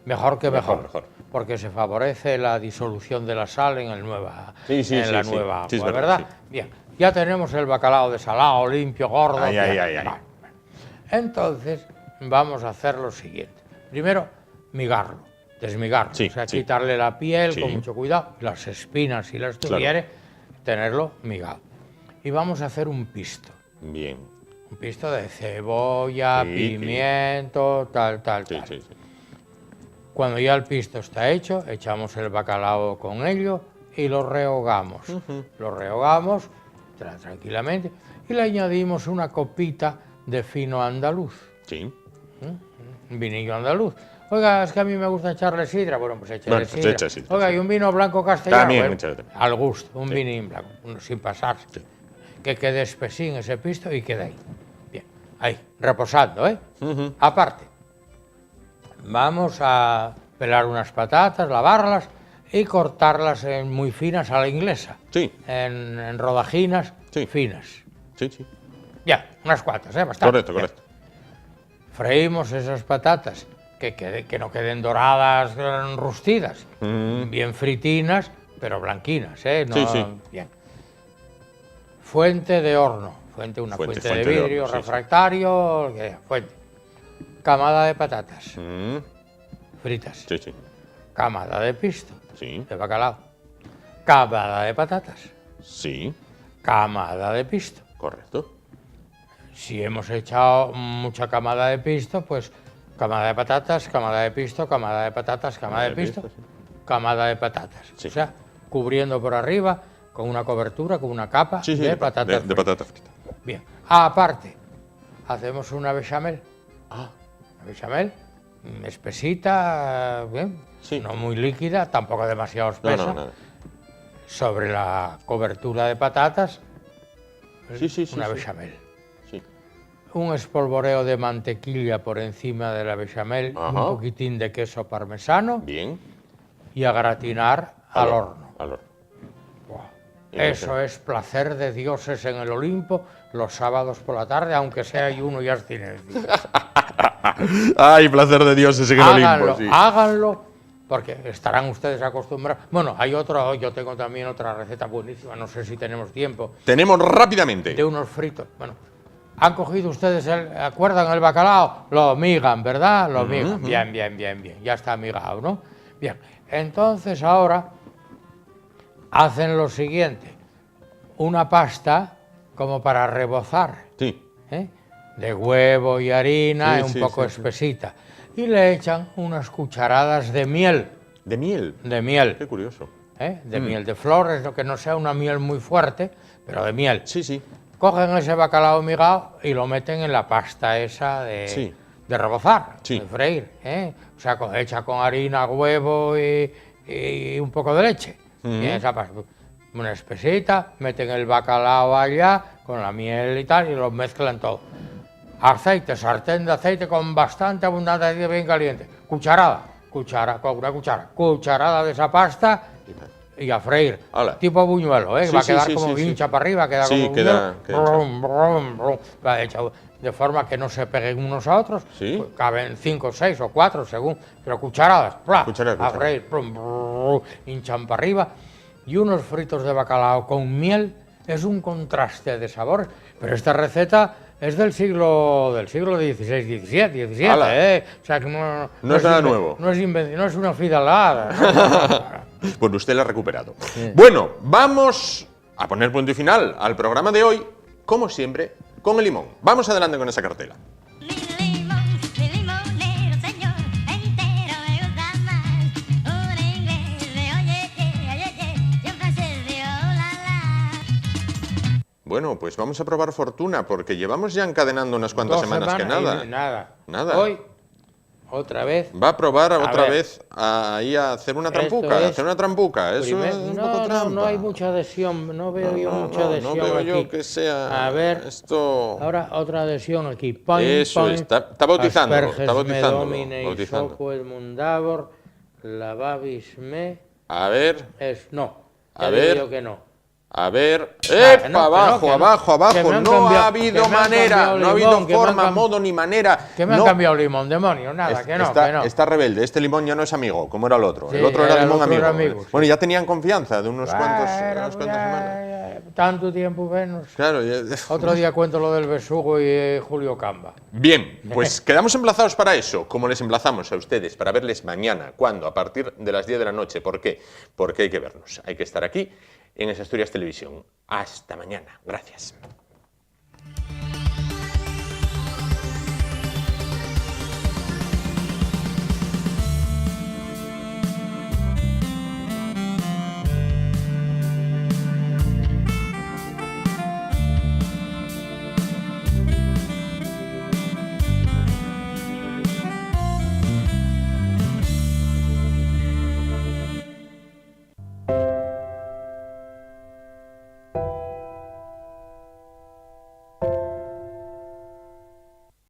mejor que mejor. Porque se favorece la disolución de la sal en la nueva agua, ¿verdad? Sí. Bien, ya tenemos el bacalao desalado, limpio, gordo. Entonces, vamos a hacer lo siguiente. Primero, migarlo, desmigarlo. O sea, quitarle la piel con mucho cuidado, las espinas si las tuviere, tenerlo migado. Y vamos a hacer un pisto. Bien. Un pisto de cebolla, pimiento, tal. Cuando ya el pisto está hecho, echamos el bacalao con ello y lo rehogamos. Lo rehogamos tranquilamente y le añadimos una copita de fino andaluz. Sí. Un vinillo andaluz. Oiga, es que a mí me gusta echarle sidra. Bueno, pues échale sidra. Oiga, y un vino blanco castellano. También, al gusto, un vinín blanco, sin pasarse. Que quede espesín ese pisto y quede ahí. Bien, ahí, reposando, ¿eh? Aparte, vamos a pelar unas patatas, lavarlas y cortarlas muy finas a la inglesa. En rodajinas finas. Ya, unas cuantas, bastante. Correcto. Freímos esas patatas, que no queden doradas, rustidas, bien fritinas, pero blanquinas, Bien. Fuente de horno, una fuente de vidrio, refractario, fuente. Camada de patatas fritas. Camada de pisto, de bacalao. Camada de patatas. Camada de pisto. Correcto. Si hemos echado mucha camada de pisto, pues camada de patatas, camada de pisto, camada de patatas, camada de pisto, camada de patatas. O sea, cubriendo por arriba con una cobertura, con una capa de patatas fritas. Bien. Aparte, hacemos una bechamel. Una bechamel espesita, bien, no muy líquida, tampoco demasiado espesa. Sobre la cobertura de patatas, una bechamel. Un espolvoreo de mantequilla por encima de la bechamel, un poquitín de queso parmesano. Bien. Y a gratinar al horno. Eso es placer de dioses en el Olimpo los sábados por la tarde, aunque sea ayuno y abstinencia. ¡Ay, placer de dioses en el Olimpo! Háganlo, porque estarán ustedes acostumbrados. Bueno, hay yo tengo también otra receta buenísima, no sé si tenemos tiempo. Tenemos rápidamente. De unos fritos. Bueno, han cogido ustedes, ¿acuerdan el bacalao? Lo migan, ¿verdad? Lo migan. Bien. Ya está migado, ¿no? Bien. Entonces ahora hacen lo siguiente. Una pasta como para rebozar. De huevo y harina, un poco espesita. Y le echan unas cucharadas de miel. ¿De miel? De miel. Qué curioso. De miel de flores, lo que no sea una miel muy fuerte, pero de miel. Sí. Cogen ese bacalao migado y lo meten en la pasta esa de rebozar, de freír. O sea, hecha con harina, huevo y un poco de leche. Y esa pasta, una espesita, meten el bacalao allá con la miel y tal y lo mezclan todo. Aceite, sartén de aceite con bastante abundante aceite bien caliente. Cucharada de esa pasta y a freír. Tipo buñuelo, va a quedar como hincha para arriba, queda como buñuelo. Va hecho de forma que no se peguen unos a otros. Pues caben 5, 6 o 4 según, pero cucharadas, a freír, hinchan para arriba. Y unos fritos de bacalao con miel es un contraste de sabores, pero esta receta es del siglo XVI, XVII, o sea que no es nada nuevo. No es una fidalgada. Pues usted la ha recuperado. Bueno, vamos a poner punto y final al programa de hoy, como siempre, con el limón. Vamos adelante con esa cartela. Bueno, pues vamos a probar fortuna, porque llevamos ya encadenando unas cuantas 2 semanas que nada. y nada. Nada. Hoy, otra vez. Va a probar A otra ver. vez ahí a hacer una Esto trampuca, es hacer una trampuca. Eso primer- es un poco no, trampa. no hay mucha adhesión, no veo yo mucha no adhesión veo aquí. yo que sea A ver, esto. ahora otra adhesión aquí. Point, Eso point, es, está bautizándolo, Asperges está bautizándolo, me domine bautizando. soquo mundavor, lavabis me, A ver, no, A ya ver. digo yo que no. a ver. que ¡Epa! no, Abajo, que no, abajo, que abajo. me han No cambiado- ha habido que me han manera, cambiado no ha limón, habido que me han forma, cam- modo ni manera. Que me han No. cambiado limón, demonio, nada, que no, está, que no. está rebelde, este limón ya no es amigo, como era el otro. Sí, el otro era el limón otro amigo. era amigo, sí. Bueno, ya tenían confianza de unas cuantas Bueno, semanas. tanto tiempo menos. Claro, Otro día cuento lo del besugo y Julio Camba. Bien, pues quedamos emplazados para eso, como les emplazamos a ustedes, para verles mañana. ¿Cuándo? A partir de las 10 de la noche. ¿Por qué? Porque hay que vernos, hay que estar aquí en Asturias Televisión. Hasta mañana. Gracias.